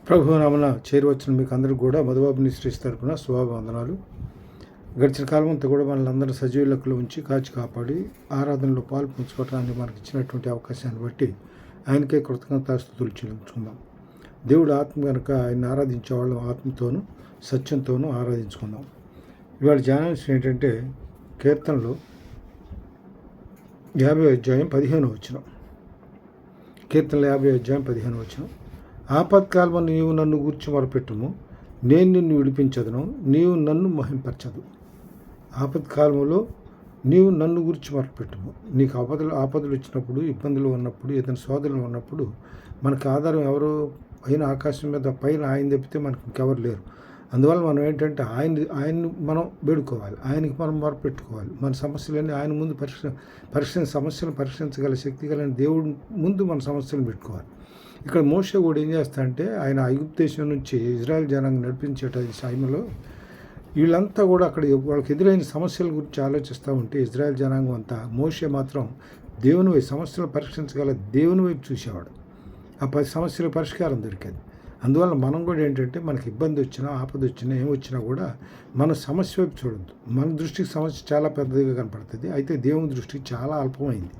ప్రభునామన చేరువచ్చిన మీకు అందరికీ కూడా మధుబాబు మినిస్ట్రీస్ తరపున శుభావందనాలు. గడిచిన కాలం అంతా కూడా మనల్ని అందరూ సజీవ లెక్కలో ఉంచి కాచి కాపాడి ఆరాధనలో పాలు పంచుకోవడానికి మనకి ఇచ్చినటువంటి అవకాశాన్ని బట్టి ఆయనకే కృతజ్ఞతాస్తుతులు చెల్లించుకుందాం. దేవుడు ఆత్మ కనుక ఆయన ఆరాధించే వాళ్ళం ఆత్మతోనూ సత్యంతోనూ ఆరాధించుకుందాం. ఇవాళ ధ్యానాంశం ఏంటంటే కీర్తనలు 50వ అధ్యాయం 15వ వచనం. కీర్తనలు 50వ అధ్యాయం 15వ వచనం. ఆపత్కాలము నీవు నన్ను గూర్చి మొరపెట్టుము, నేను నిన్ను విడిపించదును, నీవు నన్ను మహింపరచదు. ఆపత్కాలంలో నీవు నన్ను గురించి మొరపెట్టుము. నీకు ఆపదలు వచ్చినప్పుడు, ఇబ్బందులు ఉన్నప్పుడు, ఏదైనా శోధనలు ఉన్నప్పుడు మనకు ఆధారం ఎవరు? పైన ఆకాశం మీద పైన ఆయన తప్పితే మనకు ఇంకెవరు లేరు. అందువల్ల మనం ఏంటంటే ఆయన్ని మనం వేడుకోవాలి, ఆయనకి మనం మొరపెట్టుకోవాలి. మన సమస్యలన్నీ ఆయన ముందు సమస్యలను పరీక్షించగల శక్తి కలిగిన దేవుడి ముందు మన సమస్యలను పెట్టుకోవాలి. ఇక్కడ మోషే కూడా ఏం చేస్తాడంటే ఆయన ఐగుప్తు దేశం నుంచి ఇజ్రాయెల్ జనాన్ని నడిపించేట సమయంలో వీళ్ళంతా కూడా అక్కడ వాళ్ళకి ఎదురైన సమస్యల గురించి ఆలోచిస్తూ ఉంటే ఇజ్రాయెల్ జనాంగం అంతా మోషే మాత్రం దేవుని వైపు సమస్యలు పరీక్షించగల దేవుని వైపు చూసేవాడు. ఆ 10 సమస్యల పరిష్కారం దొరికేది. అందువల్ల మనం కూడా ఏంటంటే మనకి ఇబ్బంది వచ్చినా ఆపద వచ్చినా ఏమొచ్చినా కూడా మన సమస్య వైపు చూడద్దు. మన దృష్టికి సమస్య చాలా పెద్దదిగా కనపడుతుంది, అయితే దేవుని దృష్టికి చాలా అల్పమైంది.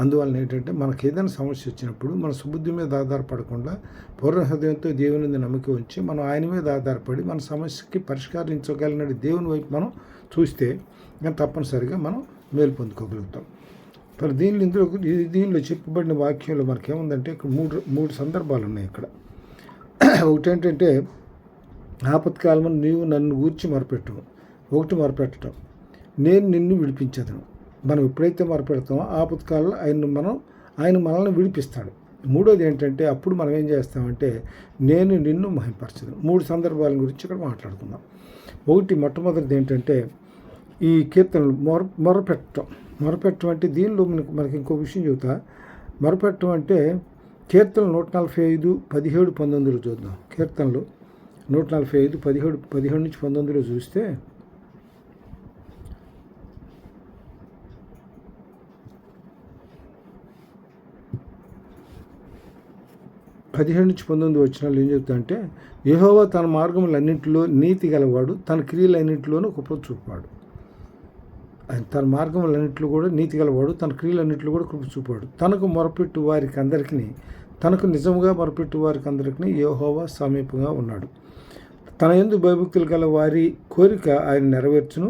అందువల్ల ఏంటంటే మనకు ఏదైనా సమస్య వచ్చినప్పుడు మన సుబుద్ధి మీద ఆధారపడకుండా పూర్ణ హృదయంతో దేవుని మీద నమ్మకం ఉంచి మనం ఆయన మీద ఆధారపడి మన సమస్యకి పరిష్కరించగలిగిన దేవుని వైపు మనం చూస్తే తప్పనిసరిగా మనం మేలు పొందుకోగలుగుతాం. మరి దీనిలో చెప్పబడిన వాక్యంలో మనకేముందంటే ఇక్కడ మూడు సందర్భాలు ఉన్నాయి. ఇక్కడ ఒకటి ఏంటంటే ఆపత్కాలంలో నీవు నన్ను గూర్చి మొరపెట్టడం, నేను నిన్ను విడిపించదను. మనం ఎప్పుడైతే మొరపెడతామో ఆపత్కాలంలో ఆయన మనల్ని విడిపిస్తాడు. మూడోది ఏంటంటే అప్పుడు మనం ఏం చేస్తామంటే నేను నిన్ను మహింపరచదు. 3 సందర్భాల గురించి ఇక్కడ మాట్లాడుకుందాం. మొట్టమొదటిది ఏంటంటే ఈ కీర్తనలు మొరపెట్టడం అంటే దీనిలో మనకి ఇంకో విషయం చెబుతా. మొరపెట్టడం అంటే కీర్తనలు 145, 17, 19 చూద్దాం. కీర్తనలు 145, 17 నుంచి 19 చూస్తే 17 నుంచి 19 వచనాలు ఏం చెప్తాడంటే యెహోవా తన మార్గములన్నింటిలో నీతి గలవాడు, తన క్రియలన్నింటిలోనూ కృప చూపాడు. తన మార్గములన్నింటిలో కూడా నీతి గలవాడు, తన క్రియలన్నింటిలో కూడా కృప చూపాడు. తనకు నిజముగా మొరపెట్టు వారికి అందరికీ యెహోవా సమీపంగా ఉన్నాడు. తన యందు భయభక్తులు గల వారి కోరిక ఆయన నెరవేర్చును,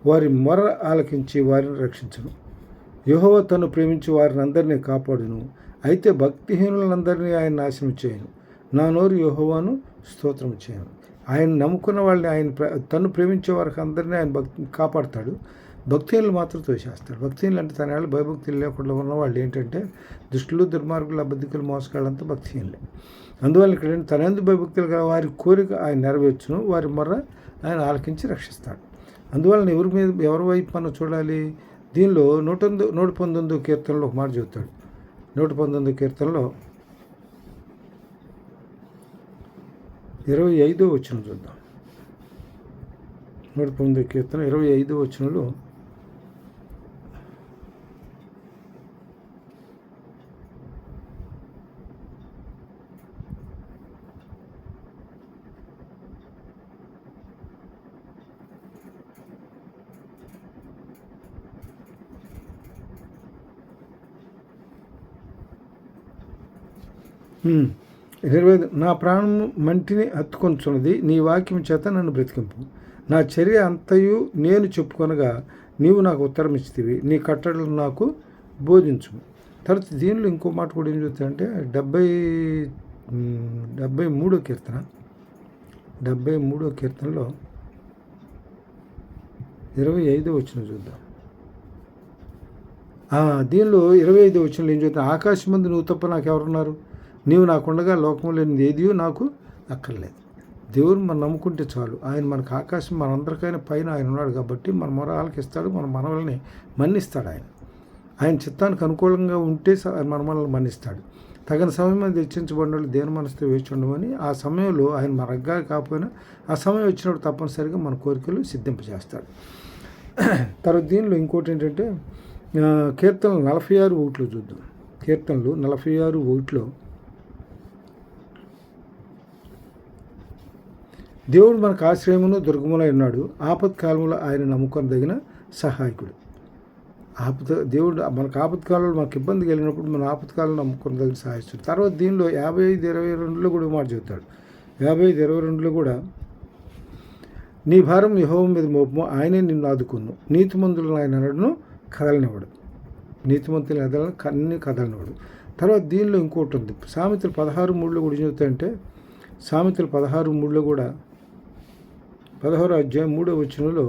వారి మొర ఆలకించి వారిని రక్షించును. యెహోవా తను ప్రేమించి వారిని అందరినీ కాపాడును, అయితే భక్తిహీనులందరినీ ఆయన నాశనం చేయను. నా నోరు యెహోవాను స్తోత్రం చేయను. ఆయన నమ్ముకున్న వాళ్ళని తను ప్రేమించే వారికి అందరినీ ఆయన కాపాడుతాడు, భక్తిహీనులు మాత్రం తోసేస్తాడు. భక్తిహీనులు అంటే తన భయభక్తులు లేకుండా ఉన్న వాళ్ళు ఏంటంటే దుష్టులు, దుర్మార్గులు, అబద్ధికులు, మోసగాళ్ళంతా భక్తిహీనులే. అందువల్ల ఇక్కడ తన యందు భయభక్తులు గల వారి కోరిక ఆయన నెరవేర్చును, వారి మొర్ర ఆయన ఆలకించి రక్షిస్తాడు. అందువలన ఎవరి వైపు మనం చూడాలి? దీనిలో 119 కీర్తనలో ఒక మాట చెబుతాడు. 119 కీర్తనలో 25వ వచనం చూద్దాం. 119 కీర్తన 25వ వచనంలో నా ప్రాణము మంటిని హత్తుకొనుచున్నది, నీ వాక్యం చేత నన్ను బ్రతికింపు. నా చర్య అంతయు నేను చెప్పుకొనగా నీవు నాకు ఉత్తరం ఇచ్చితివి, నీ కట్టడలు నాకు బోధించు. తర్వాత దీనిలో ఇంకో మాట కూడా ఏం చూస్తాయంటే 73వ కీర్తనలో 25వ వచనం చూద్దాం. దీనిలో 25వ వచనంలో ఏం చూద్దాం? ఆకాశమందు నువ్వు తప్ప నాకు ఎవరున్నారు? నీవు నాకుండగా లోకంలో లేనిది ఏదియో నాకు అక్కర్లేదు. దేవుడు మనం నమ్ముకుంటే చాలు. ఆయన మనకు ఆకాశం మనందరికైనా పైన ఆయన ఉన్నాడు కాబట్టి మన మొర ఆలకిస్తాడు, మన మనవల్ని మన్నిస్తాడు. ఆయన చిత్తానికి అనుకూలంగా ఉంటే మన మనల్ని మన్నిస్తాడు. తగిన సమయం మీద హెచ్చించబడిన వాళ్ళు దేని మనసుతో వేచి ఉండమని ఆ సమయంలో ఆయన మన రగ్గా కాకపోయినా ఆ సమయం వచ్చినప్పుడు తప్పనిసరిగా మన కోరికలు సిద్ధింపజేస్తాడు. తర్వాత దీనిలో ఇంకోటి ఏంటంటే కీర్తనలు 46:1 చూద్దాం. కీర్తనలు 46:1 దేవుడు మనకు ఆశ్రయమును దుర్గములై ఉన్నాడు. ఆపత్కాలంలో ఆయన నమ్ముకొనదగిన సహాయకుడు. దేవుడు మనకు ఆపత్కాలంలో మనకు ఇబ్బంది కలిగినప్పుడు మన ఆపత్కాలంలో నమ్ముకొనదగిన సహాయకుడు. తర్వాత దీనిలో 55:22లో కూడా మాట చెబుతాడు. 55:22లో కూడా నీ భారం యెహోవా మీద మోపము, ఆయనే నిన్ను ఆదుకొను. నీతిమంతులను ఆయన నడును కదలనివ్వడు. నీతిమంతులు అన్ని కదలనివ్వడు. తర్వాత దీనిలో ఇంకోటి ఉంది. సామెతలు 16:3లో కూడా చెబుతాయంటే సామెతలు 16:3లో కూడా 16వ అధ్యాయం 3వ వచనంలో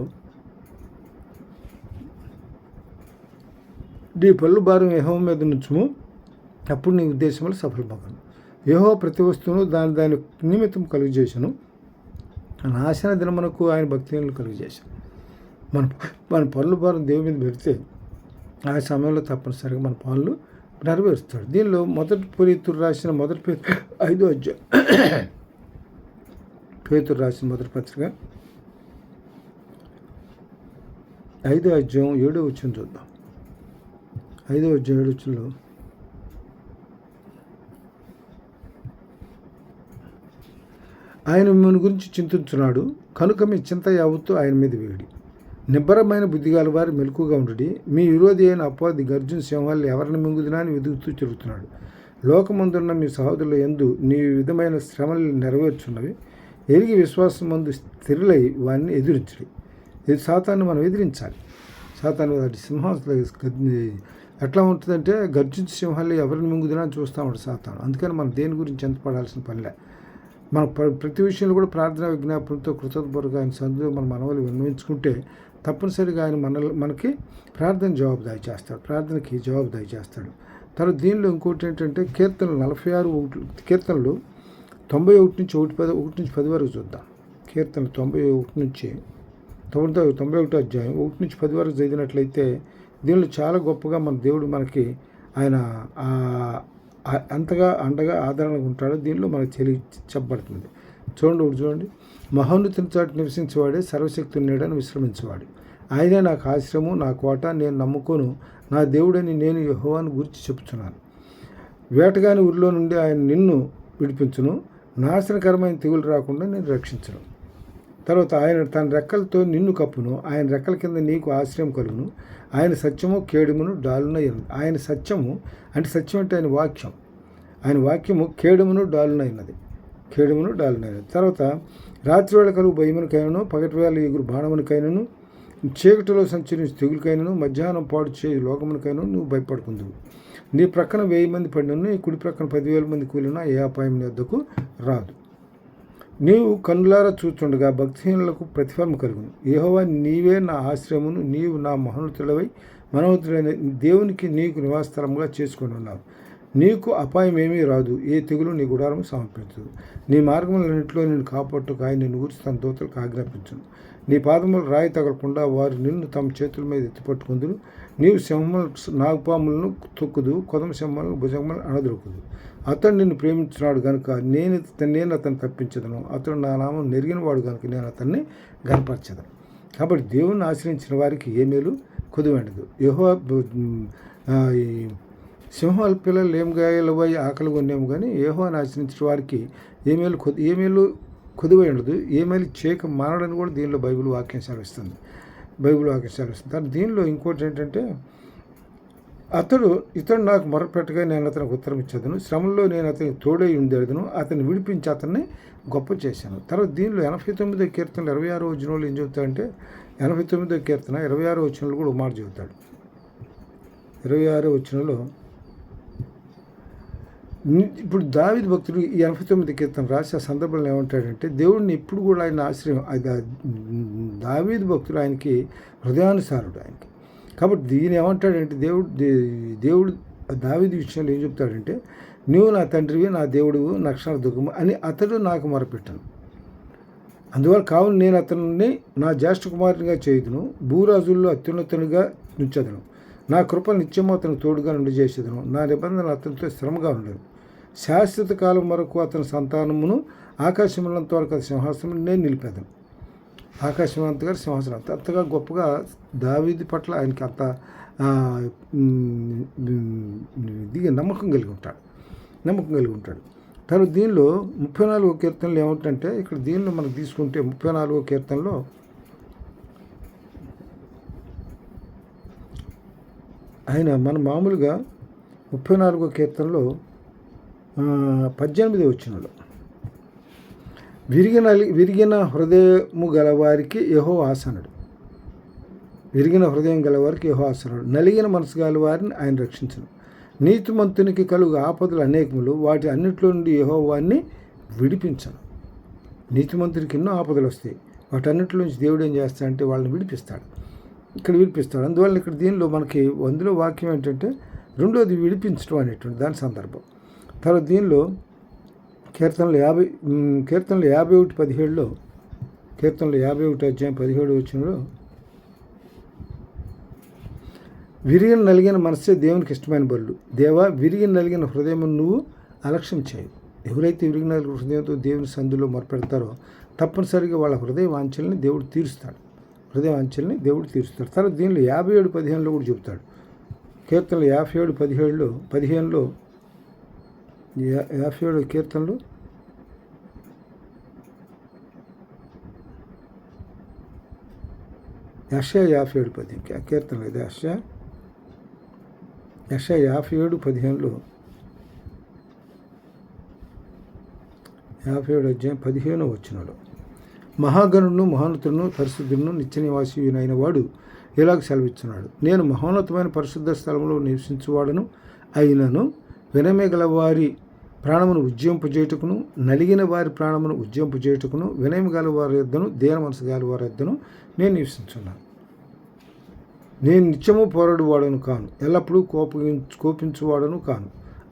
నీ పళ్ళు భారం యెహోవా మీద నుంచుము, అప్పుడు నీ ఉద్దేశములు సఫలమగును. యెహోవా ప్రతి వస్తువును దాని నిమిత్తం కలుగజేసను. నాశన దినమునకు ఆయన భక్తిహీనులు కలుగజేశాను. మన పనుల భారం దేవుని మీద పెడితే ఆ సమయంలో తప్పనిసరిగా మన పనులు నెరవేరుస్తాడు. దీనిలో పేతురు రాసిన మొదటి 5వ అధ్యాయం పేతురు రాసిన మొదటి పత్రిక 5వ అధ్యాయం 7వ వచనం చూద్దాం. 5వ అధ్యాయం 7వ వచనంలో ఆయన మిమ్మల్ని గురించి చింతించున్నాడు కనుక మీ చింత యావత్తు ఆయన మీద వేడి. నిబ్బరమైన బుద్ధిగాల వారు మెలకుగా ఉండుడి. మీ విరోధి అయిన అపవాది గర్జున సింహాలు ఎవరిని మింగుదునా అని వెతుకుతూ తిరుగుతున్నాడు. లోకమందున్న మీ సహోదరుల యందు నీ విధమైన శ్రమలు నెరవేర్చున్నవి. ఎరిగి విశ్వాసం మందు స్థిరులై వారిని ఎదిరించడి. ఇది సాతాన్ని మనం ఎదిరించాలి. సాతాను సింహాలు ఎట్లా ఉంటుందంటే గర్జించే సింహాలు ఎవరిని మింగుదునా అని చూస్తూ ఉంటాడు సాతాను. అందుకని మనం దేని గురించి ఎంత పడాల్సిన పనిలే. మన ప్రతి విషయంలో కూడా ప్రార్థన విజ్ఞాపనతో కృతజ్ఞతగా ఆయన సందులో మన మనవలు విన్నవించుకుంటే తప్పనిసరిగా ఆయన మనకి ప్రార్థన జవాబుదాయి చేస్తాడు. ప్రార్థనకి జవాబుదాయి చేస్తాడు. తర్వాత దీనిలో ఇంకోటి ఏంటంటే కీర్తనలు 46 కీర్తనలు 91 నుంచి 1 నుంచి 10 వరకు చూద్దాం. కీర్తనలు 91 నుంచి 91 అధ్యాయం 1 నుంచి 10 వరకు చదివినట్లయితే దీనిలో చాలా గొప్పగా మన దేవుడు మనకి ఆయన అంతగా అండగా ఆదరణగా ఉంటాడు. దీనిలో మనకు చెప్పబడుతుంది. చూడండి మహోన్నతుని చాటు నివసించేవాడే సర్వశక్తుని నీడను విశ్రమించేవాడు. ఆయనే నాకు ఆశ్రయము, నా కోట, నేను నమ్ముకోను నా దేవుడని నేను యెహోవాను గురించి చెప్తున్నాను. వేటగాని ఊరిలో నుండి ఆయన నిన్ను విడిపించును, నాశనకరమైన తెగులు రాకుండా నేను రక్షించను. తర్వాత ఆయన తన రెక్కలతో నిన్ను కప్పును, ఆయన రెక్కల కింద నీకు ఆశ్రయం కలుగును. ఆయన సత్యము కేడుమును డాలునైనది. ఆయన సత్యము అంటే సత్యం అంటే ఆయన వాక్యం. ఆయన వాక్యము కేడుమును డాలునైనది. తర్వాత రాత్రివేళ కలుగు భయమునికైనను, పగటి వేళ ఎగురు బాణమునికైనను, చీకటిలో సంచరించే తెగులకైనను, మధ్యాహ్నం పాడు చేయి లోకమునికైనను నువ్వు భయపడుకుందువు. నీ ప్రక్కన 1000 మంది పడినను, నీ కుడి ప్రక్కన 10,000 మంది కూలినా ఏ అపాయం నీ వద్దకు రాదు. నీవు కన్నులారా చూస్తుండగా భక్తిహీనులకు ప్రతిఫలం కలుగును. యెహోవా నీవే నా ఆశ్రయమును, నీవు నా మహోన్నతుడవై మనోహతుడైన దేవునికి నీకు నివాసస్థలంగా చేసుకొని ఉన్నావు. నీకు అపాయం ఏమీ రాదు, ఏ తెగులు నీ గుడారము సమర్పించదు. నీ మార్గములన్నింటిలో నిన్ను కాపాడుటకు ఆయన నిన్ను గురించి తన దూతలకు ఆజ్ఞాపించును. నీ పాదములు రాయి తగలకుండా వారు నిన్ను తమ చేతుల మీద ఎత్తిపట్టుకుందురు. నీవు సింహములు నాగపాములను తొక్కుదు, కొదమ సింహాలను భుజములను అణదొరుకుదు. అతడు నిన్ను ప్రేమించున్నాడు కనుక నేను అతన్ని తప్పించదను. అతడు నా నామం నెరిగిన వాడు కనుక నేను అతన్ని గనపరచదను. కాబట్టి దేవుణ్ణి ఆశ్రయించిన వారికి ఏ మేలు కొదువెండదు. యెహోవా సింహాల పిల్లలు ఏం గాయాలవై ఆకలి కొనేము కానీ యెహోవాను ఆశ్రయించిన వారికి ఏ మేలు కొదువై ఉండదు, ఏ మేలు చేయక మానడని కూడా దీనిలో బైబిల్ వాక్యం సెలవిస్తుంది. దీనిలో ఇంకోటి ఏంటంటే ఇతడు నాకు మొరపెట్టగా నేను అతనికి ఉత్తరం ఇచ్చేదను, శ్రమంలో నేను అతనికి తోడై ఉండేదను, అతన్ని విడిపించి అతన్ని గొప్ప చేశాను. తర్వాత దీనిలో 89వ కీర్తనలు 26వ వచనంలో ఏం చెబుతాడంటే 89వ కీర్తన 26వ వచనంలో కూడా మాట చెబుతాడు. 26వ వచనంలో ఇప్పుడు దావీదు భక్తుడు ఈ 89వ కీర్తన రాసి ఆ సందర్భంలో ఏమంటాడంటే దేవుడిని ఎప్పుడు కూడా ఆయన ఆశ్రయం దావీదు భక్తుడు ఆయనకి హృదయానుసారుడు ఆయనకి. కాబట్టి దీని ఏమంటాడంటే దేవుడు దావీదు విషయంలో ఏం చెప్తాడంటే నువ్వు నా తండ్రివి, నా దేవుడు, నక్షణ దుఃఖము అని అతడు నాకు మొరపెట్టాను. అందువల్ల కావున నేను అతన్ని నా జ్యేష్ఠ కుమారునిగా చేయుదును, భూరాజుల్లో అత్యున్నతునిగా నుంచెదను. నా కృప నిత్యము అతను తోడుగా నుండి చేసేదను, నా నిబంధన అతనితో శ్రమగా ఉండను. శాశ్వత కాలం వరకు అతని సంతానమును ఆకాశములంత వరకు అతని సింహాసనం నేను నిలిపేదను. ఆకాశమంత గారు సింహాసనం అంతగా గొప్పగా దావీదు పట్ల ఆయనకి అంత నమ్మకం కలిగి ఉంటాడు. తర్వాత దీనిలో 34వ కీర్తనలు ఏమిటంటే ఇక్కడ దీనిలో మనకు తీసుకుంటే 34వ కీర్తనలో ఆయన మన మామూలుగా 34వ కీర్తనలో 18వ వచనంలో విరిగిన హృదయము గలవారికి యెహోవా ఆసనుడు. విరిగిన హృదయం గలవారికి యెహోవా ఆసనుడు. నలిగిన మనసు గల వారిని ఆయన రక్షించను. నీతిమంతునికి కలుగు ఆపదలు అనేకములు, వాటి అన్నిట్లో నుండి యెహోవాని విడిపించను. నీతిమంతునికి ఎన్నో ఆపదలు వస్తాయి, వాటన్నిటి నుంచి దేవుడు ఏం చేస్తాడంటే వాళ్ళని విడిపిస్తాడు. ఇక్కడ విడిపిస్తాడు. అందువల్ల ఇక్కడ దీనిలో మనకి అందులో వాక్యం ఏంటంటే రెండోది విడిపించడం అనేటువంటి దాని సందర్భం. తర్వాత దీనిలో కీర్తనలు 51:17లో కీర్తనలు 51:17 విరిగిన నలిగిన మనసే దేవునికి ఇష్టమైన బలులు. దేవా, విరిగిన నలిగిన హృదయం నువ్వు అలక్ష్యం చేయి. ఎవరైతే విరిగిన నలిగిన హృదయంతో దేవుని సందులో మొరపెడతారో తప్పనిసరిగా వాళ్ళ హృదయ వాంఛల్ని దేవుడు తీరుస్తాడు. తర్వాత దీనిలో 57:15 కూడా చెబుతాడు. కీర్తనలు 57:15లో 57 కీర్తనలు యెషయా 57:15 కీర్తనలు ఇది యెషయా 57:15లో 57:15 వచనంలో మహాగణుడును మహోన్నతుడును పరిశుద్ధుడును నిత్య నివాసియునైన వాడు ఇలాగ సెలవిస్తున్నాడు. నేను మహోన్నతమైన పరిశుద్ధ స్థలంలో నివసించువాడను అయినను వినయగల వారి ప్రాణమును ఉజ్జింపజేయుటకును నలిగిన వారి ప్రాణమును ఉజ్జింపజేయుటకును వినయం గల వారి యొద్దను దీన మనసు గల వారి యొద్దను నేను నివసించున్నాను. నేను నిత్యము పోరాడువాడను కాను, ఎల్లప్పుడూ కోపించువాడను కాను.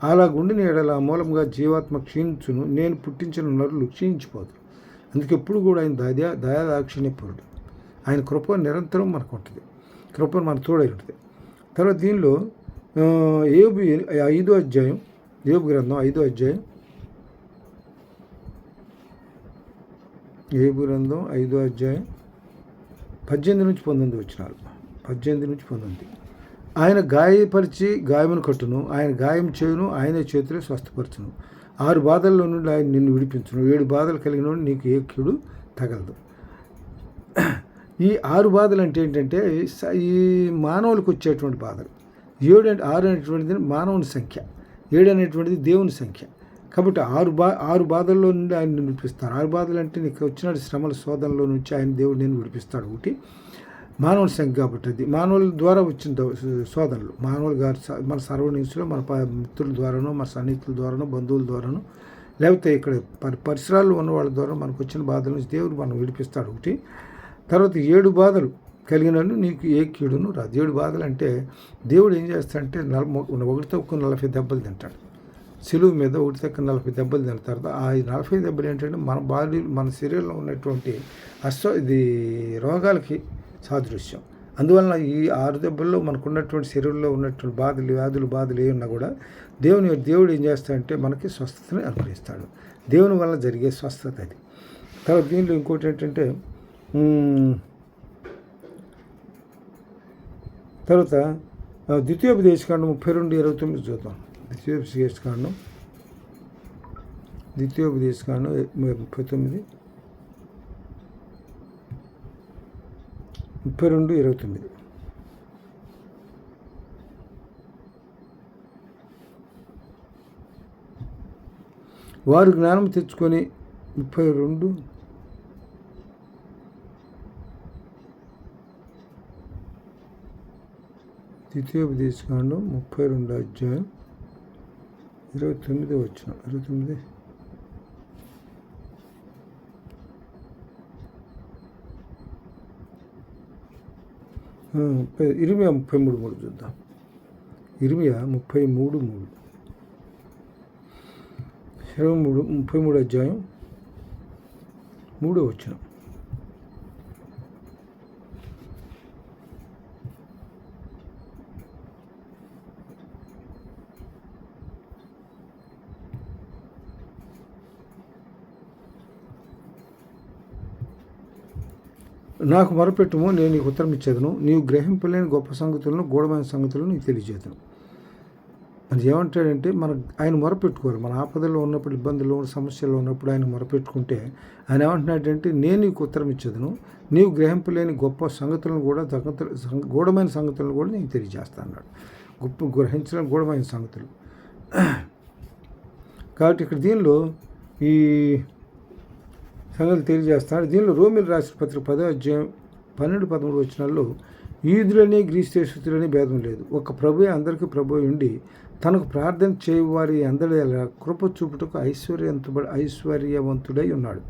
అలాగుండి ఎడల మూలంగా జీవాత్మ క్షీణించును, నేను పుట్టించిన నరులు క్షీణించిపోదు. అందుకే ఎప్పుడు కూడా ఆయన దయాదాక్షిణ్యపరుడు. ఆయన కృప నిరంతరం మనకు ఉంటుంది, కృప మన తోడై ఉంటుంది. తర్వాత దీనిలో యోబు 5వ అధ్యాయం, యోబు గ్రంథం 5వ అధ్యాయం, యోబు గ్రంథం 5వ అధ్యాయం 18-19 వచనాలు. 18-19 ఆయన గాయపరిచి గాయమును కట్టును, ఆయన గాయం చేయును, ఆయనే చేతులే స్వస్థపరచును. 6 బాధల్లో నుండి ఆయన నిన్ను విడిపించును, 7 బాధలు కలిగిన నీకు ఏ కీడు తగలదు. ఈ 6 బాధలు అంటే ఏంటంటే ఈ మానవులకు వచ్చేటువంటి బాధలు. 6 అనేటువంటిది మానవుని సంఖ్య, 7 అనేటువంటిది దేవుని సంఖ్య. కాబట్టి 6 బాధల్లో నుండి ఆయన నిన్ను విడిపిస్తారు. 6 బాధలు అంటే నీకు వచ్చిన శ్రమల శోధనలో నుంచి ఆయన దేవుడు నేను విడిపిస్తాడు. ఒకటి మానవుని సంఖ్య కాబట్టి అది మానవుల ద్వారా వచ్చిన శోధనలు. మానవులు గారు మన సర్వనించులో మన మిత్రుల ద్వారానో, మన సన్నిహితుల ద్వారానో, బంధువుల ద్వారానో, లేకపోతే ఇక్కడ పరిసరాల్లో ఉన్న వాళ్ళ ద్వారా మనకు వచ్చిన బాధల నుంచి దేవుడు మనం విడిపిస్తాడు. ఒకటి. తర్వాత 7 బాధలు కలిగినను నీకు ఏ కీడును రాదు. 7 బాధలు అంటే దేవుడు ఏం చేస్తాడంటే 1 దెబ్బలు తింటాడు. సిలువు మీద 1 దెబ్బలు తింటారు. ఆ 40 దెబ్బలు ఏంటంటే మన శరీరంలో ఉన్నటువంటి ఇది రోగాలకి సాదృశ్యం. అందువలన ఈ 6 దెబ్బల్లో మనకున్నటువంటి శరీరంలో ఉన్నటువంటి బాధలు ఏమన్నా కూడా దేవుడు ఏం చేస్తాడంటే మనకి స్వస్థతని అనుగ్రహిస్తాడు. దేవుని వల్ల జరిగే స్వస్థత అది. తర్వాత దీనిలో ఇంకోటి ఏంటంటే తర్వాత ద్వితీయోపదేశకాండం 32:29 చూద్దాం. ద్వితీయోపదేశకాండం 32:29 వారు జ్ఞానం తెచ్చుకొని 32 ద్వితీయోపదేశకాండం 32 అధ్యాయం 29 వచనం 29 ఇర్మియా 33:3 చూద్దాం. ఇర్మియా 33:3 33 అధ్యాయం 3వ వచనం. నాకు మొరపెట్టుము, నేను నీకు ఉత్తరం ఇచ్చేదను, నీవు గ్రహింపలేని గొప్ప సంగతులను, గూఢమైన సంగతులను నీకు తెలియజేదను. మరి ఏమంటాడంటే ఆయన మొరపెట్టుకోరు. మన ఆపదలో ఉన్నప్పుడు, ఇబ్బందుల్లో సమస్యల్లో ఉన్నప్పుడు ఆయన మొరపెట్టుకుంటే ఆయన ఏమంటున్నాడంటే, నేను నీకు ఉత్తరం ఇచ్చేదను, నీవు గ్రహింపలేని గొప్ప సంగతులను కూడా గూఢమైన సంగతులను కూడా నీకు తెలియజేస్తా అన్నాడు. గొప్ప గ్రహించడం గూఢమైన సంగతులు. కాబట్టి ఇక్కడ దీనిలో ఈ సంగతులు తెలియజేస్తాడు. దీనిలో రోమిలు రాసిన పత్రిక 10వ అధ్యాయం 12-13 వచనాల్లో యూదులని గ్రీస్తేసుతులని భేదం లేదు, ఒక ప్రభువే అందరికీ ప్రభువు ఉండి తనకు ప్రార్థన చేయవారి అందరి కృప చూపుటకు ఐశ్వర్యవంతుడై ఉన్నాడు.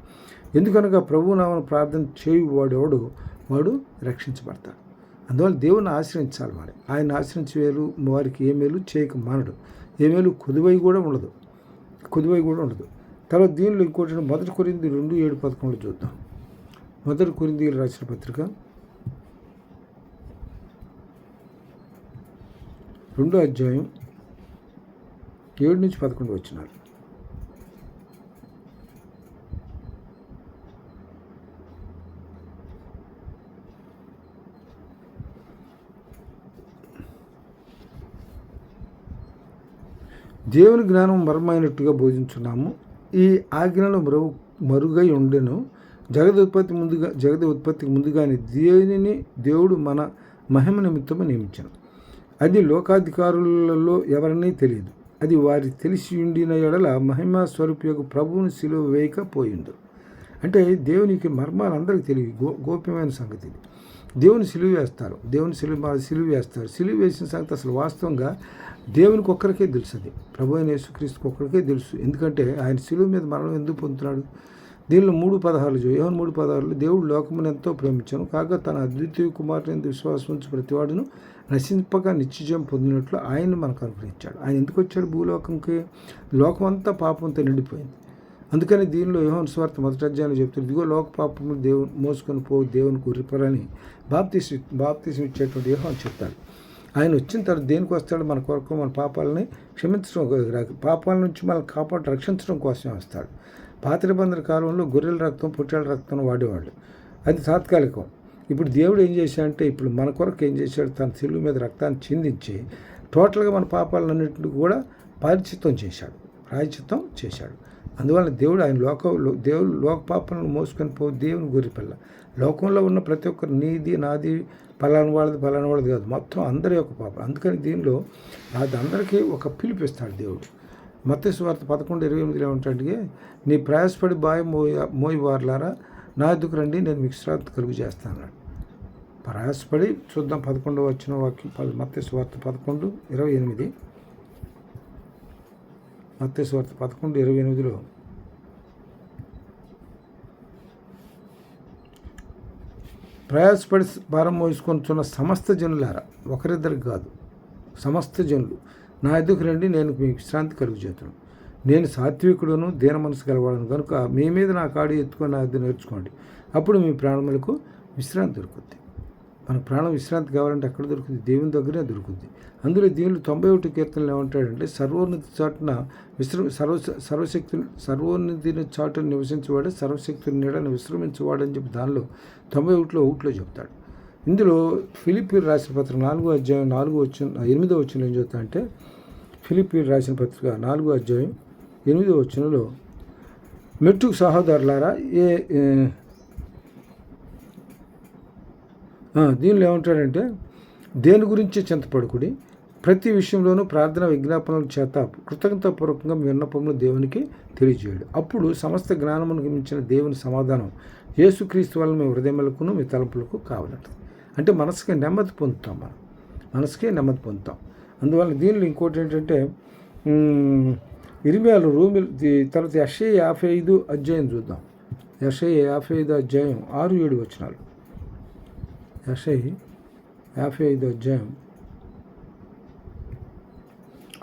ఎందుకనగా ప్రభువు నామను ప్రార్థన చేయువాడెవడు వాడు రక్షించబడతాడు. అందువల్ల దేవుని ఆశ్రయించాలి. మరి ఆయన ఆశ్రయించే వేలు వారికి ఏ మేలు చేయక మానడు, ఏ మేలు కొదువై కూడా ఉండదు. తర్వాత దీనిలో ఇంకోటి 1 కొరింథీయులు 2:7-11 చూద్దాం. 1 కొరింథీయులు రాసిన పత్రిక 2వ అధ్యాయం 7-11 వచనాలు. దేవుని జ్ఞానం మర్మైనట్టుగా బోధించున్నాము. ఈ ఆజ్ఞలను మరుగై ఉండెను. జగద ఉత్పత్తికి ముందుగానే దేనిని దేవుడు మన మహిమ నిమిత్తము నియమించను. అది లోకాధికారులలో ఎవరినీ తెలియదు. అది వారి తెలిసి ఉండిన ఎడల మహిమ స్వరూపయోగ ప్రభువుని సిలువ వేయకపోయిండు. అంటే దేవునికి మర్మాలు అందరికీ తెలియదు. గోప్యమైన సంగతి ఇది. దేవుని సిలువ వేస్తారు. సిలువ వేసిన సంగతి అసలు వాస్తవంగా దేవునికి ఒక్కరికే తెలుసు. అది ప్రభు అయిన యేసుక్రీస్తుకు ఒక్కరికే తెలుసు. ఎందుకంటే ఆయన సిలువ మీద మరణం ఎందుకు పొందుతున్నాడు? దీనిలో 3:16 యోహాను 3:16 దేవుడు లోకమును ఎంతో ప్రేమించాను కాగా తన అద్వితీయ కుమారుని ఎందు విశ్వాసం ఉంచి ప్రతివాడును నశింపక నిత్యజీవం పొందినట్లు ఆయన మనకు అనుగ్రహించాడు. ఆయన ఎందుకు వచ్చాడు భూలోకంకి? లోకం అంతా పాపంతో నిండిపోయింది. అందుకని దీనిలో యోహాను సువార్త 1వ అధ్యాయంలో చెప్తుంది, ఇదిగో లోక పాపము దేవుని మోసుకొని దేవుని గురిపరని బాప్తీసం ఇచ్చేటువంటి యోహాను చెప్తాడు. ఆయన వచ్చిన తర్వాత దేనికి వస్తాడు? మన కొరకు మన పాపాలని క్షమించడం, పాపాల నుంచి మనల్ని కాపాడు రక్షించడం కోసం వస్తాడు. పాత నిబంధన కాలంలో గొర్రెల రక్తం, పొట్టేళ్ల రక్తం వాడేవాళ్ళు. అది తాత్కాలికం. ఇప్పుడు దేవుడు ఏం చేశాడంటే, ఇప్పుడు మన కొరకు ఏం చేశాడు? తన సిలువ మీద రక్తాన్ని చిందించి టోటల్గా మన పాపాలన్నింటినీ కూడా ప్రాయశ్చిత్తం చేశాడు. అందువల్ల దేవుడు ఆయన దేవుడు లోక పాపాలను మోసుకొని దేవుని గొర్రెపిల్ల. లోకంలో ఉన్న ప్రతి ఒక్కరు నీది నాది పలానా వాళ్ళది కాదు, మొత్తం అందరి యొక్క పాపం. అందుకని దీనిలో అది అందరికీ ఒక పిలిపిస్తాడు దేవుడు. మత్తయి సువార్త 11:28 ఏమంటాడంటే, నీ ప్రయాసపడి మోయి వారలారా నా ఎదుకు రండి, నేను మీకు విశ్రాంతి కలుగు చేస్తాను. ప్రయాసపడి చూద్దాం 11వ వచ్చిన వాక్యం. మత్తయి సువార్త 11:28. మత్తయి సువార్త 11:28లో ప్రయాసపడి భారం మోసుకొనిచున్న సమస్త జనులారా, ఒకరిద్దరికి కాదు, సమస్త జనులు నా ఎదుకు రండి, నేను మీకు విశ్రాంతి కలుగు చేస్తాను. నేను సాత్వికుడును దీన మనసు కలవాడను కనుక మీ మీద నా కాడి ఎత్తుకొని నా ఎద్దు నేర్చుకోండి, అప్పుడు మీ ప్రాణములకు విశ్రాంతి దొరుకుద్ది. మనకు ప్రాణం విశ్రాంతి కావాలంటే ఎక్కడ దొరుకుతుంది? దేవుని దగ్గరే దొరుకుద్ది. అందులో దీనిలో 91 కీర్తనలు ఏమంటాడంటే, సర్వోన్నతి చాటున సర్వోన్నతిని చాటును నివసించేవాడే సర్వశక్తుని నీడను విశ్రమించేవాడని చెప్పి దానిలో 91లో చెప్తాడు. ఇందులో ఫిలిప్పీయులు రాసిన పత్రిక 4వ అధ్యాయం 8వ వచనం ఏం చెప్తా అంటే, ఫిలిప్పీయులు రాసిన పత్రిక 4వ అధ్యాయం 8వ వచనంలో, మెట్టుకు సహోదరులారా దీనిలో ఏమంటాడంటే, దేని గురించి చింతపడుకుడి, ప్రతి విషయంలోనూ ప్రార్థన విజ్ఞాపనల చేత కృతజ్ఞతాపూర్వకంగా మీ విన్నపములు దేవునికి తెలియజేయడు. అప్పుడు సమస్త జ్ఞానమును మించిన దేవుని సమాధానం యేసుక్రీస్తు వల్ల మీ హృదయములకును మీ తలుపులకు కావాలంట. అంటే మనసుకే నెమ్మది పొందుతాం. అందువల్ల దీనిలో ఇంకోటి ఏంటంటే, ఇర్మియాలు రూమిల్ తర్వాత యెషయా 55 అధ్యాయం చూద్దాం. యెషయా 55 అధ్యాయం 6-7 వచనాలు. యెషయా 55 అధ్యాయం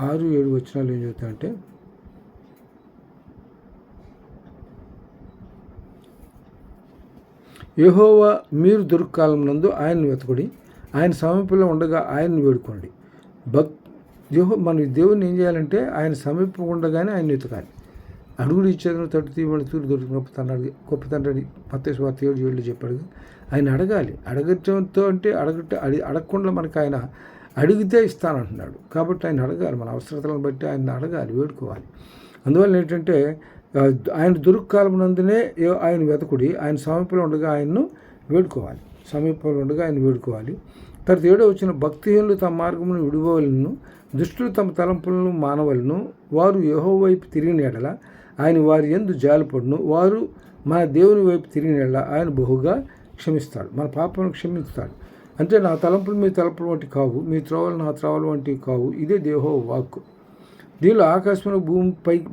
6-7 వచనాలు ఏం చెబుతాయంటే, యెహోవా మీరు దొరుకుకాలమునందు ఆయన్ని వెతకుడి, ఆయన సమీపంలో ఉండగా ఆయన్ని వేడుకోండి. మన దేవుని ఏం చేయాలంటే, ఆయన సమీపం ఉండగానే ఆయన వెతకాలి. అడుగుడు ఇచ్చేదను తట్టు తీయమని తూరు దొరికి గొప్ప తండ్రి మత్తయి సువార్త 7:7 చెప్పాడు. ఆయన అడగాలి. అడగటంతో అంటే అడగకుండా మనకు ఆయన అడిగితే ఇస్తానంటున్నాడు. కాబట్టి ఆయన అడగాలి, మన అవసరతలను బట్టి ఆయన అడగాలి, వేడుకోవాలి. అందువల్ల ఏంటంటే ఆయన దుర్కాలమునందునే ఆయన వెతకుడి, ఆయన సమీపంలో ఉండగా ఆయన్ను వేడుకోవాలి, సమీపంలో ఉండగా ఆయన వేడుకోవాలి. తర్వాత 7వ వచనం, భక్తిహీనులు తమ మార్గమును విడువవలెను, దుష్టులు తమ తలంపులను మానవలను, వారు యెహోవా వైపు తిరిగిన ఎడల ఆయన వారి యందు జాలిపడును, వారు మన దేవుని వైపు తిరిగిన ఎడల ఆయన బహుగా క్షమిస్తాడు, మన పాపలను క్షమిస్తాడు. అంటే నా తలంపులు మీ తలంపుల వంటి కావు, మీ త్రోవలు నా త్రోవల వంటివి కావు, ఇదే యెహోవా వాక్కు. దీనిలో ఆకాశంలో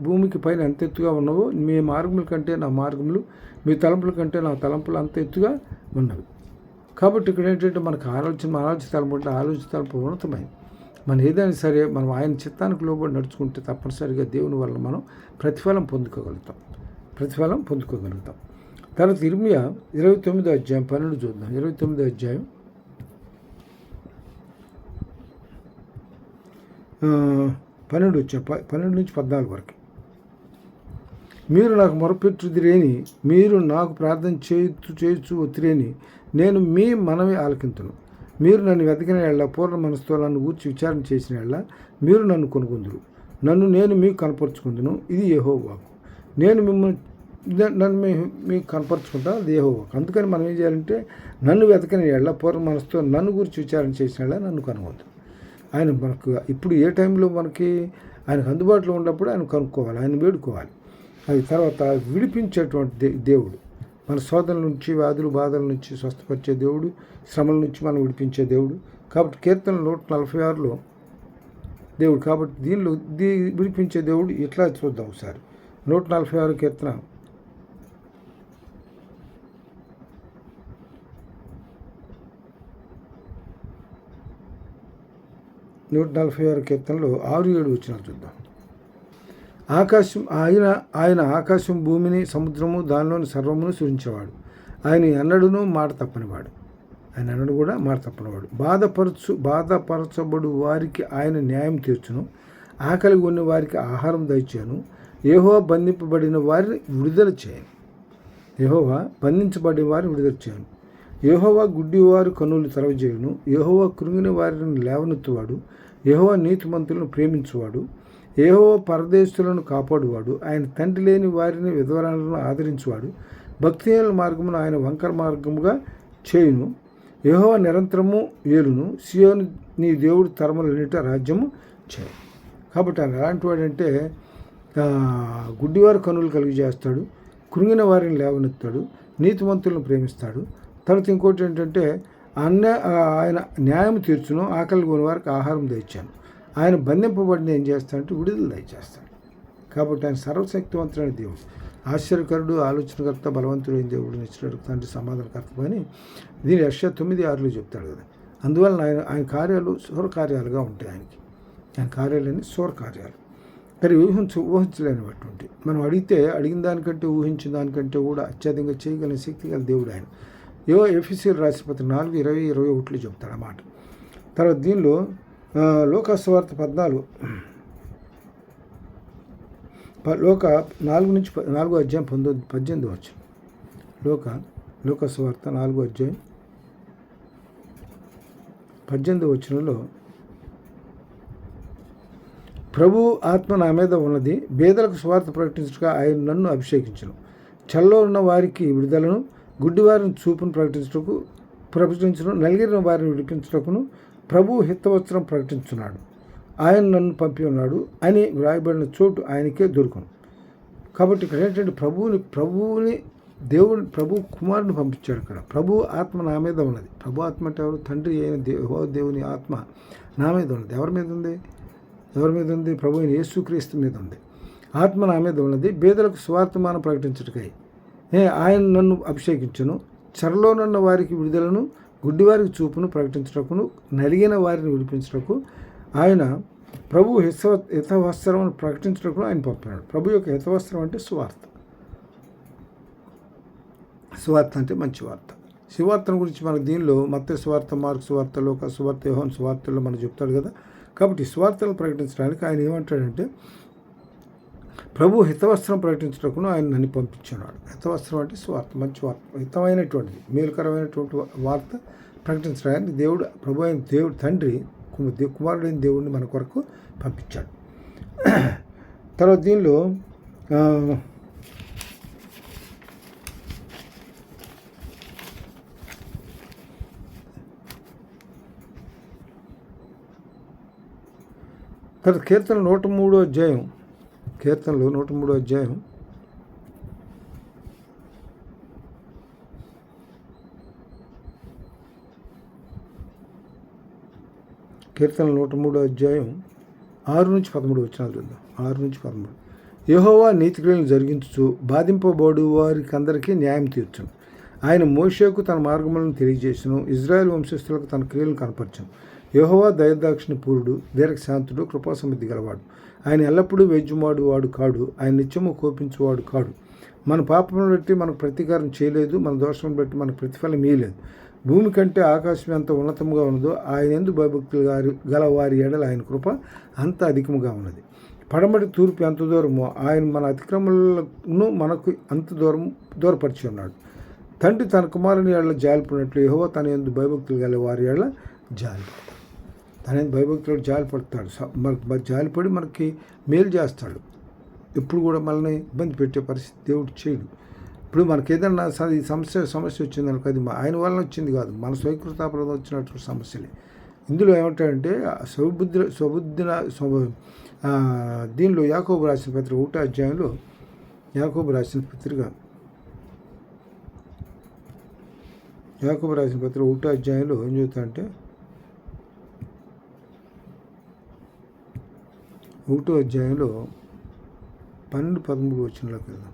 భూమికి పైన ఎంత ఎత్తుగా ఉన్నవో మీ మార్గముల కంటే నా మార్గములు, మీ తలంపుల కంటే నా తలంపులు అంత ఎత్తుగా ఉన్నవి. కాబట్టి ఇక్కడ ఏంటంటే మనకు ఆలోచన తలంపు అంటే ఆలోచన తలంపు ఉన్నతమైంది. మనం ఏదైనా సరే మనం ఆయన చిత్తానికి లోబడి నడుచుకుంటే తప్పనిసరిగా దేవుని వల్ల మనం ప్రతిఫలం పొందుకోగలుగుతాం. తర్వాత ఇర్మియా 29వ అధ్యాయం 12 చూద్దాం. 29వ అధ్యాయం 12 నుంచి 14 వరకు. మీరు నాకు మొరపెట్టుదిరేని, మీరు నాకు ప్రార్థన చేయొచ్చు ఒత్తిరేని, నేను మీ మనవి ఆలకింతును. మీరు నన్ను వెతికిన ఎడల, పూర్ణ మనసుతో నన్ను గూర్చి విచారణ చేసిన ఎడల మీరు నన్ను కొనుగొందురు, నేను మీకు కనపరుచుకుందును, ఇది యెహోవా వాక్కు. నన్ను మీకు కనపరుచుకుంటా, అది యెహోవా వాక్కు. అందుకని మనం ఏం చేయాలంటే నన్ను వెతికిన ఎడల, పూర్ణ మనసుతో నన్ను గూర్చి విచారణ చేసిన ఎడల నన్ను కనుగొందురు. ఆయన మనకు ఇప్పుడు ఏ టైంలో మనకి ఆయనకు అందుబాటులో ఉన్నప్పుడు ఆయన కనుక్కోవాలి, ఆయన వేడుకోవాలి. అది తర్వాత విడిపించేటువంటి దేవుడు, మన శోధనల నుంచి, వ్యాధులు బాధల నుంచి స్వస్థపరిచే దేవుడు, శ్రమల నుంచి మనం విడిపించే దేవుడు. కాబట్టి కీర్తన 146లో దేవుడు. కాబట్టి దీనిలో విడిపించే దేవుడు ఇట్లా చూద్దాం ఒకసారి. 146 కీర్తన 146 కీర్తనలో 6-7 వచనాలు చూద్దాం. ఆయన ఆకాశం, భూమిని, సముద్రము, దానిలోని సర్వమును సృజించేవాడు. ఆయన ఎన్నడూనూ మాట తప్పనివాడు. బాధపరచబడు వారికి ఆయన న్యాయం తీర్చును, ఆకలి ఉన్న వారికి ఆహారం దయచేయను, యెహోవా బంధింపబడిన వారిని విడుదల చేయను. యెహోవా గుడ్డివారు కన్నులు తెరవజేయును, యెహోవా కృంగిన వారిని లేవనెత్తువాడు, యెహోవా నీతిమంతులను ప్రేమించువాడు, యెహోవా పరదేశులను కాపాడువాడు, ఆయన తండ్రి లేని వారిని విధవరాలను ఆదరించువాడు, భక్తిహీనుల మార్గమును ఆయన వంకర మార్గముగా చేయును, యెహోవా నిరంతరము ఏలును, సియోను నీ దేవుడు తరములన్నిట రాజ్యము చేయను. కాబట్టి ఆయన ఎలాంటి వాడంటే గుడ్డివారి కన్నులు కలిగి చేస్తాడు, కృంగిన వారిని లేవనెత్తాడు, నీతిమంతులను ప్రేమిస్తాడు. తర్వాత ఇంకోటి ఏంటంటే ఆయన న్యాయం తీర్చును, ఆకలి కొని వారికి ఆహారం దయచాను, ఆయన బంధింపబడిన ఏం చేస్తాడంటే విడుదల దయచేస్తాడు. కాబట్టి ఆయన సర్వశక్తివంతుడైన దేవుడు, ఆశ్చర్యకరుడు, ఆలోచనకర్త, బలవంతుడైన దేవుడు, నిశ్చయుడు, తండ్రి, సమాధానకర్త అని దీని యెషయా 9:6 చెప్తాడు కదా. అందువలన ఆయన కార్యాలు శూర కార్యాలుగా ఉంటాయి. ఆయన కార్యాలన్నీ శూర కార్యాలు, కానీ ఊహించలేనిటువంటి, మనం అడిగిన దానికంటే ఊహించిన దానికంటే కూడా అత్యధికంగా చేయగలిగిన శక్తి గల దేవుడు ఆయన. ఎఫెసీయులకు రాసిన పత్రిక 4:20-21 చెప్తాడు అన్నమాట. తర్వాత దీనిలో లూకా సువార్త 14 4 నుంచి 4వ అధ్యాయం 18 వచ్చు. లూకా సువార్త 4వ అధ్యాయం 18 వచనంలో, ప్రభు ఆత్మ నా మీద ఉన్నది, బేదలకు సువార్త ప్రకటించగా ఆయన నన్ను అభిషేకించును, చెల్లో ఉన్న వారికి విడుదలను, గుడ్డివారిని చూపును ప్రకటించను, నలిగిన వారిని విడిపించుటకును ప్రభు హితవస్త్రం ప్రకటించున్నాడు, ఆయన నన్ను పంపి ఉన్నాడు అని వ్రాయబడిన చోటు ఆయనకే దొరుకును. కాబట్టి ఇక్కడ ఏంటంటే ప్రభు కుమారుని పంపించాడు. ఇక్కడ ప్రభు ఆత్మ నా మీద ఉన్నది. ప్రభు ఆత్మ అంటే ఎవరు? తండ్రి అయిన దేవుని ఆత్మ నా మీద ఉన్నది. ఎవరి మీద ఉంది? ప్రభు అయిన యేసుక్రీస్తు మీద ఉంది. ఆత్మ నా మీద ఉన్నది, బేదలకు స్వార్థమానం ప్రకటించుటకై ఆయన నన్ను అభిషేకించును, చెరలోనున్న వారికి విడుదలను, గుడ్డివారికి చూపును ప్రకటించుటకును, నలిగిన వారిని విడిపించుటకు ఆయన ప్రభు హితవస్త్రం ప్రకటించుటకు ఆయన పంపినాడు. ప్రభు యొక్క హితవస్త్రం అంటే సువార్త అంటే మంచి వార్త. సువార్తను గురించి మనకు దీనిలో మత్తయి సువార్త, మార్కు సువార్త, లూకా సువార్త, యోహాను సువార్తల్లో మనం చెప్తాడు కదా. కాబట్టి సువార్తను ప్రకటించడానికి ఆయన ఏమంటాడంటే ప్రభు హితవస్త్రం ప్రకటించటకును ఆయన నన్ను పంపించున్నాడు. హితవస్త్రం అంటే సువార్త, మంచి వార్త, హితమైనటువంటిది, మేలుకరమైనటువంటి వార్త ప్రకటించడానికి ప్రభు అయిన దేవుడు తండ్రి కుమారుడైన దేవుడిని మన కొరకు పంపించాడు. తర్వాత దీనిలో తర్వాత కీర్తనలు 103 అధ్యాయం, కీర్తనలు 103 అధ్యాయం కీర్తనలు 103 అధ్యాయం 6-13 వచనాలు చూద్దాం. 6-13. యెహోవా నీతిక్రియలను జరిగించుచు బాధింపబడు వారికి అందరికీ న్యాయం తీర్చును. ఆయన మోషేకు తన మార్గములను తెలియజేసును, ఇజ్రాయెల్ వంశస్థులకు తన క్రియలను కనపరచును. యెహోవా దయదాక్షిణ్య పూరుడు, దీర్ఘశాంతుడు, కృపాసమితి గలవాడు. ఆయన ఎల్లప్పుడూ వేద్యమాడు వాడు కాడు, ఆయన నిత్యము కోపించువాడు కాడు. మన పాపమును బట్టి మనకు ప్రతీకారం చేయలేదు, మన దోషమును బట్టి మనకు ప్రతిఫలం ఇయ్యలేదు. భూమి కంటే ఆకాశం ఎంత ఉన్నతముగా ఉన్నదో ఆయన యందు భయభక్తులు గల వారి ఎడల ఆయన కృప అంత అధికముగా ఉన్నది. పడమటి తూర్పు ఎంత దూరమో ఆయన మన అతిక్రమలను మనకు అంత దూరపరిచి ఉన్నాడు. తండ్రి తన కుమారుని ఎడల జాలిపడినట్లు యెహోవా తన యందు భయభక్తులు గల వారి ఎడల జాలిపడతాడు. తన యందు భయభక్తులు జాలిపడతాడు. మనకు జాలిపడి మనకి మేలు చేస్తాడు. ఎప్పుడు కూడా మనల్ని ఇబ్బంది పెట్టే పరిస్థితి దేవుడు చేయడు. ఇప్పుడు మనకి ఏదన్నా సమస్య వచ్చిందనుకో, అది ఆయన వలన వచ్చింది కాదు, మన స్వీకృతాపరాధం వచ్చినటువంటి సమస్యలే. ఇందులో ఏమంటాడంటే దీనిలో యాకోబు రాసిన పత్రిక 1వ అధ్యాయంలో, యాకోబు రాసిన పత్రిక 1వ అధ్యాయంలో ఏం చెబుతాడంటే, 1వ అధ్యాయంలో 12-13 వచనంలోకి వెళ్దాం.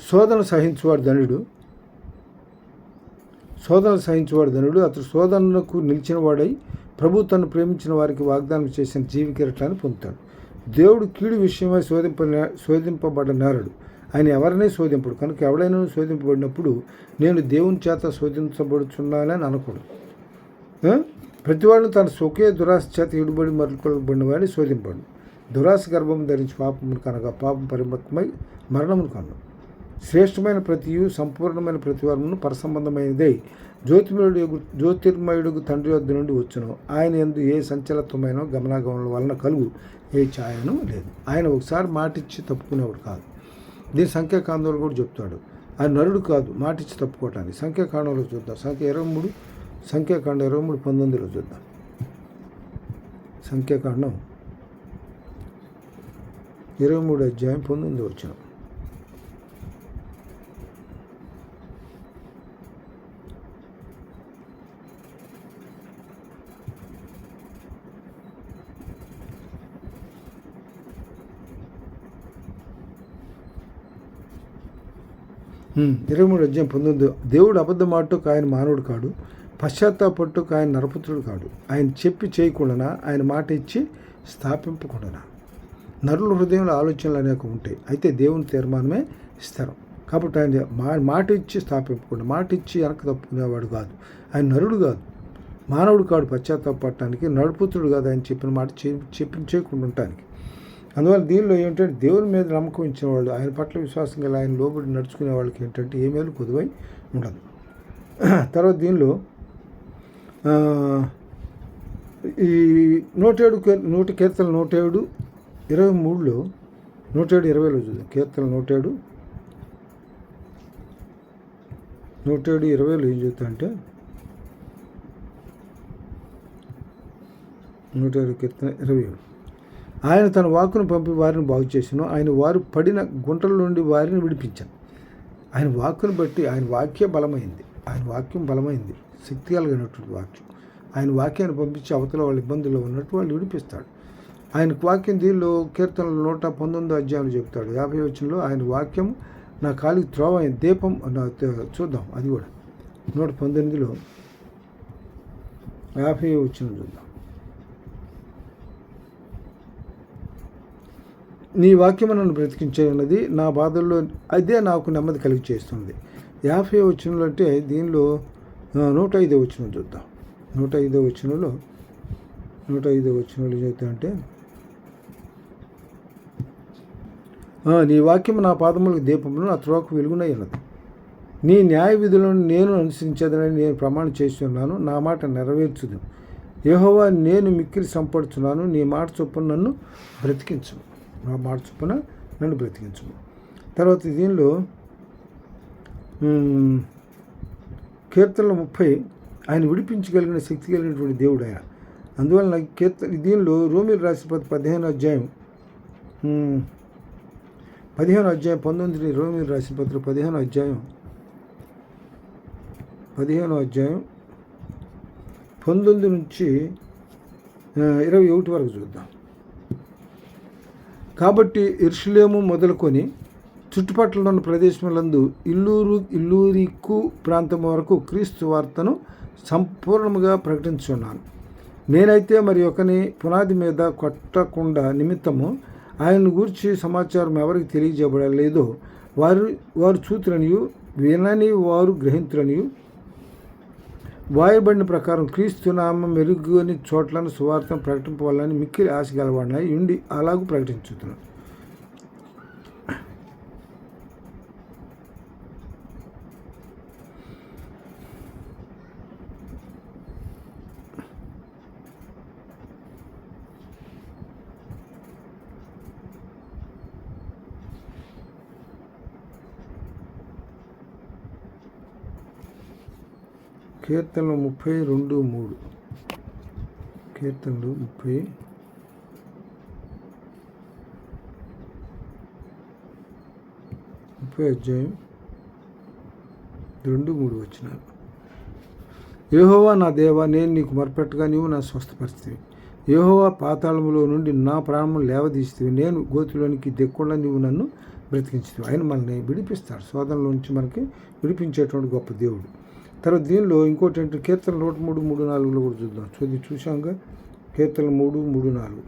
శోధన సహించువాడు ధనుడు, అతడు శోధనకు నిలిచిన వాడై ప్రభు తను ప్రేమించిన వారికి వాగ్దానం చేసిన జీవి కిరీటాన్ని పొందుతాడు. దేవుడు కీడు విషయమై శోధింపబడ్డ నేరడు, ఆయన ఎవరినే శోధింపడు. కనుక ఎవడైనా శోధింపబడినప్పుడు నేను దేవుని చేత శోధించబడుచున్నానని అనకూడదు. ప్రతివాడు తన స్వకీయ దురాశ చేత ఇడుబడి మరలుకొనబడిన వాడిని శోధింపడు. దురాశ గర్భం ధరించి పాపమును కనగా పాపం పరిమత్తమై మరణమును కను. శ్రేష్టమైన ప్రతియు సంపూర్ణమైన ప్రతివారమును పరసంబంధమైనదై జ్యోతిర్మయుడు తండ్రి వద్ద నుండి వచ్చును. ఆయన యందు ఏ సంచలత్వమైన గమనాగమనల వలన కలుగు ఏ ఛాయను లేదు. ఆయన ఒకసారి మాటిచ్చి తప్పుకునేవాడు కాదు. దీని సంఖ్యాకాండంలో కూడా చెప్తాడు. ఆయన నరుడు కాదు మాటిచ్చి తప్పుకోవటానికి. సంఖ్యాకాండంలో చూద్దాం. సంఖ్యాకాండం 23:19 చూద్దాం. సంఖ్యాకాండం 23 అధ్యాయం 19 వచనం. అధ్యాయం 19. దేవుడు అబద్ధమాటకు ఆయన మానవుడు కాడు, పశ్చాత్తాపట్టుకు ఆయన నరపుత్రుడు కాడు. ఆయన చెప్పి చేయకుండా, ఆయన మాట ఇచ్చి స్థాపింపకుండా. నరుల హృదయంలో ఆలోచనలు అనేక ఉంటాయి, అయితే దేవుని తీర్మానమే స్థిరం. కాబట్టి ఆయన మాట ఇచ్చి స్థాపింపకుండా, మాట ఇచ్చి వెనక తప్పుకునేవాడు కాదు. ఆయన నరుడు కాదు, మానవుడు కాడు పశ్చాత్తాపడటానికి, నడుపుత్రుడు కాదు ఆయన చెప్పిన మాట చేయకుండా ఉండటానికి. అందువల్ల దీనిలో ఏంటంటే దేవుని మీద నమ్మకం ఇచ్చిన వాళ్ళు, ఆయన పట్ల విశ్వాసం గల ఆయన లోబడి నడుచుకునే వాళ్ళకి ఏంటంటే ఏ మేలు కొదువై ఉండదు. తర్వాత దీనిలో ఈ 107 కీర్తనలు 107:23లో 107:20లో చూద్దాం. కీర్తన 107:20లో ఏం చెప్తా అంటే, 107 కీర్తన 27. ఆయన తన వాక్కును పంపి వారిని బాగు చేసాను, ఆయన వారు పడిన గుంటల నుండి వారిని విడిపించాను. ఆయన వాక్కును బట్టి, ఆయన వాక్యం బలమైంది, శక్తి కలిగినటువంటి వాక్యం. ఆయన వాక్యాన్ని పంపించి అవతల వాళ్ళ ఇబ్బందుల్లో ఉన్నట్టు వాళ్ళు విడిపిస్తాడు. ఆయన వాక్యం దీనిలో కీర్తనలు 119 అధ్యాయంలో చెప్తాడు. 50 వచనంలో ఆయన వాక్యం నా కాలికి త్రోవ అయిన దీపం. చూద్దాం అది కూడా 119లో 50 వచనం చూద్దాం. నీ వాక్యము నన్ను బ్రతికించే ఉన్నది, నా బాధల్లో అదే నాకు నెమ్మది కలిగి చేస్తుంది. 50 వచనంలో అంటే దీనిలో 105 వచనం చూద్దాం. 105 వచనంలో చెప్తానంటే, నీ వాక్యము నా పాదములకు దీపములు, నా త్రోవకు వెలుగునై ఉన్నది. నీ న్యాయ విధులను నేను అనుసరించేదని నేను ప్రమాణం చేస్తున్నాను, నా మాట నెరవేర్చుదు. యెహోవా నేను మిక్కిలి సంపడుచున్నాను, నీ మాట చొప్పున నన్ను బ్రతికించుము. నా మాట చొప్పున నన్ను బ్రతికించుము. తర్వాత దీనిలో కీర్తనలు 30 ఆయన విడిపించగలిగిన శక్తి కలిగినటువంటి దేవుడు ఆయన. అందువలన దీనిలో రోమీయులకు రాసిన 15వ అధ్యాయం 19 రోమీయులకు రాసిన పత్రిక 15వ అధ్యాయం 19 నుంచి 21 వరకు చూద్దాం. కాబట్టి యెరూషలేము మొదలుకొని చుట్టుపక్కల ఉన్న ప్రదేశములందు ఇల్లూరికు ప్రాంతం వరకు క్రీస్తు వార్తను సంపూర్ణముగా ప్రకటించున్నాను. నేనైతే మరి ఒకని పునాది మీద కొట్టకుండా నిమిత్తము ఆయన గూర్చి సమాచారం ఎవరికి తెలియజేయబడలేదో వారు చూతులనియు వినని వారు గ్రహింతులనియు వాయబడిన ప్రకారం క్రీస్తు నామం మెరుగుని చోట్లను సువార్తను ప్రకటింపవాలని మిక్కిలి ఆశ గలవాడినాయి ఉండి అలాగూ ప్రకటించుతున్నాను. కీర్తనలు 32:3 కీర్తనలు 30 అధ్యాయం 2-3 వచనాలు. యెహోవా నా దేవా, నేను నీకు మొరపెట్టగా నీవు నా స్వస్థపరిచితివి. యెహోవా పాతాళములో నుండి నా ప్రాణములు లేవదీసితివి. నేను గోతిలోనికి దిక్కుండా నీవు నన్ను బ్రతికించితివి. ఆయన మనల్ని విడిపిస్తాడు. శోధనలో నుంచి మనకి విడిపించేటువంటి గొప్ప దేవుడు. తర్వాత దీనిలో ఇంకోటి ఏంటంటే కీర్తన 103-3-4 కూడా చూద్దాం. చూసాంగా కీర్తన 3-3-4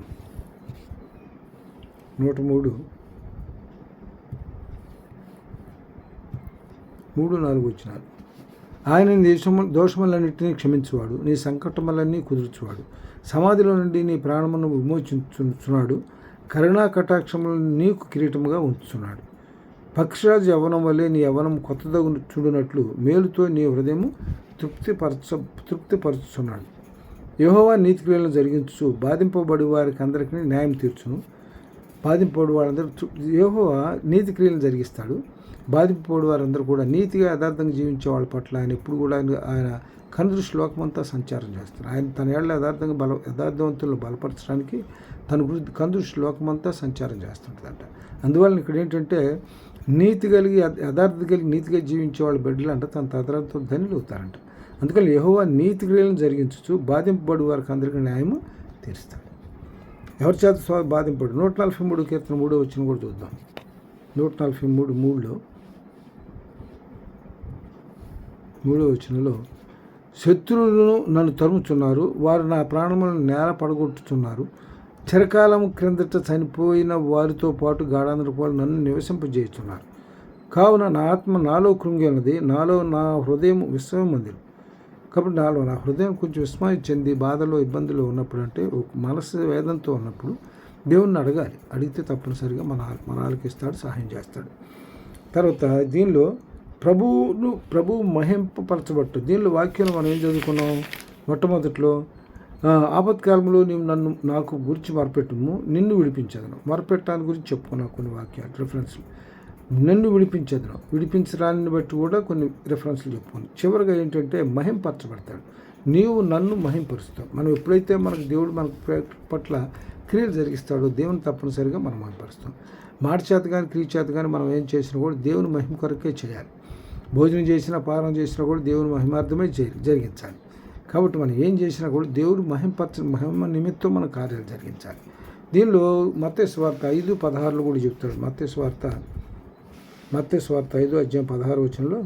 103:3-4 వచ్చినారు. ఆయన దోషములన్నింటినీ క్షమించువాడు, నీ సంకటములన్నీ కుదుర్చువాడు. సమాధిలో నుండి నీ ప్రాణమును విమోచించున్నాడు. కరుణా కటాక్షములను నీకు కిరీటముగా ఉంచుతున్నాడు. పక్షిరాజు యవ్వనం వల్లే నీ యవ్వనం కొత్తదగు చూడునట్లు మేలుతో నీ హృదయము తృప్తిపరుచున్నాడు. యెహోవా నీతి క్రియలను జరిగించు, బాధింపబడి వారికి అందరికీ న్యాయం తీర్చును. బాధింపబడి వారందరూ యెహోవా నీతి క్రియలను జరిగిస్తాడు. బాధింపబడి వారందరూ కూడా నీతిగా యథార్థంగా జీవించే వాళ్ళ పట్ల ఆయన ఎప్పుడు కూడా ఆయన కనుదృష్టి లోకమంతా సంచారం చేస్తారు. ఆయన తన ఏళ్ళ యథార్థవంతులను బలపరచడానికి తన గురించి కనుదృష్టి లోకమంతా సంచారం చేస్తుంటుందంట. అందువలన ఇక్కడ ఏంటంటే నీతి కలిగి యథార్థత కలిగి నీతిగా జీవించే వాళ్ళ బిడ్డలు అంట తన తదనంతో ధనులు అవుతారంట. అందుకని యెహోవా నీతి క్రియలను జరిగించు, బాధింపబడి వారికి అందరికీ న్యాయము తీరుస్తాడు. ఎవరి చేత బాధింపడు. 143 కీర్తన 3 వచ్చిన కూడా చూద్దాం. 143:3 వచనంలో శత్రువులను నన్ను తరుముచున్నారు, వారు నా ప్రాణములను నేల పడగొట్టుచున్నారు. చిరకాలం క్రిందట చనిపోయిన వారితో పాటు గాఢాంధ్రపాలు నన్ను నివసింపజేస్తున్నారు. కావున నా ఆత్మ నాలో కృంగి ఉన్నది, నాలో నా హృదయం విస్మయం ఉంది. కాబట్టి నా హృదయం కొంచెం విస్మయం చెంది బాధలో ఇబ్బందులు ఉన్నప్పుడు, అంటే మనసు వేదంతో ఉన్నప్పుడు దేవుణ్ణి అడగాలి. అడిగితే తప్పనిసరిగా మన ఆలకిస్తాడు, సహాయం చేస్తాడు. తర్వాత దీనిలో ప్రభువు మహింపరచబట్టు. దీనిలో వాక్యం మనం ఏం చదువుకున్నాం? మొట్టమొదట్లో ఆపత్కాలంలో నీవు నాకు గురించి మొరపెట్టుము, నిన్ను విడిపించదను. మొరపెట్టడానికి గురించి చెప్పుకున్నావు కొన్ని వాక్యాలు, రిఫరెన్స్లు. నన్ను విడిపించడాన్ని బట్టి కూడా కొన్ని రిఫరెన్స్లు చెప్పుకున్నాం. చివరిగా ఏంటంటే మహింపరచబడతాడు. నీవు నన్ను మహింపరుస్తావు. మనం ఎప్పుడైతే మనకు దేవుడు మన పట్ల క్రియలు జరిగిస్తాడో దేవుని తప్పనిసరిగా మనం మహింపరుస్తాం. మాట చేత కానీ క్రియ చేత కానీ మనం ఏం చేసినా కూడా దేవుని మహిమ కొరకే చేయాలి. భోజనం చేసినా పాలన చేసినా కూడా దేవుని మహిమార్థమే జరిగించాలి. కాబట్టి మనం ఏం చేసినా కూడా దేవుడు మహిమ నిమిత్తం మన కార్యాలు జరిగించాలి. దీనిలో మత్తయి సువార్త 5:16 కూడా చెప్తాడు. మత్తయి సువార్త 5:16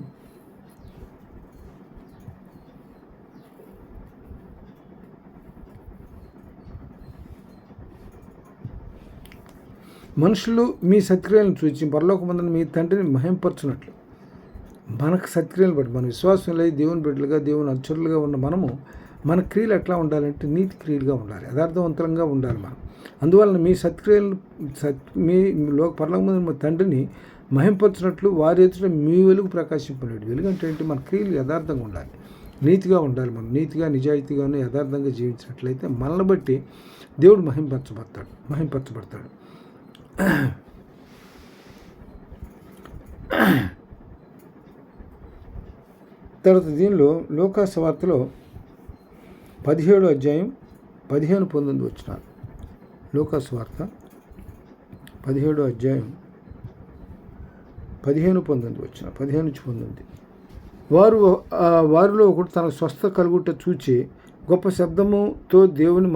మనుషులు మీ సత్క్రియలను చూచి పరలోకమందున మీ తండ్రిని మహింపరచున్నట్లు. మనకు సత్క్రియలను బట్టి మన విశ్వాసం లేదు దేవుని బిడ్డలుగా దేవుని అనుచరులుగా ఉన్న మనము మన క్రియలు ఎట్లా ఉండాలంటే నీతి క్రియలుగా ఉండాలి, యథార్థవంతంగా ఉండాలి మనం. అందువలన మీ సత్క్రియలు మీ పరలోకమందున మా తండ్రిని మహింపరచినట్లు వారి ఎదుట మీ వెలుగు ప్రకాశింపలేడు. వెలుగు అంటే ఏంటి? మన క్రియలు యథార్థంగా ఉండాలి. నీతిగా ఉండాలి. మనం నీతిగా నిజాయితీగాను యథార్థంగా జీవించినట్లయితే మనల్ని బట్టి దేవుడు మహింపరచబడతాడు. తర్వాత దీనిలో లూకా సువార్తలో 17వ అధ్యాయం 15-19 వచనాలు. లూకా సువార్త 17వ అధ్యాయం 15-19 వచనాలు. 15-19. వారిలో ఒకడు తనకు స్వస్థ కలుగుట చూచి గొప్ప శబ్దముతో దేవుని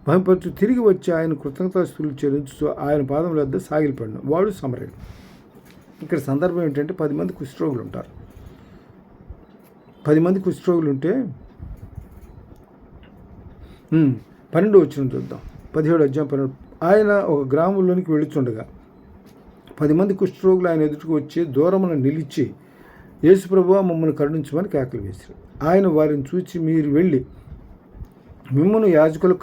మహింపరచు తిరిగి వచ్చి ఆయన కృతజ్ఞతాస్తుతులు చెల్లించు ఆయన పాదముల వద్ద సాగిలిపడిన వాడు సమరయుడు. ఇక్కడ సందర్భం ఏంటంటే 10 మంది కుష్ఠరోగులు ఉంటారు. 10 మంది కుష్ఠరోగులు ఉంటే 12 వచనం చూద్దాం. 17వ అధ్యాయం 12. ఆయన ఒక గ్రామంలోనికి వెళుచుండగా 10 మంది కుష్ఠరోగులు ఆయన ఎదుటికి వచ్చి దూరమున నిలిచి, యేసు ప్రభువా మమ్మల్ని కరుణించమని కేకలు వేశారు. ఆయన వారిని చూచి, మీరు వెళ్ళి మిమ్మల్ని యాజకులు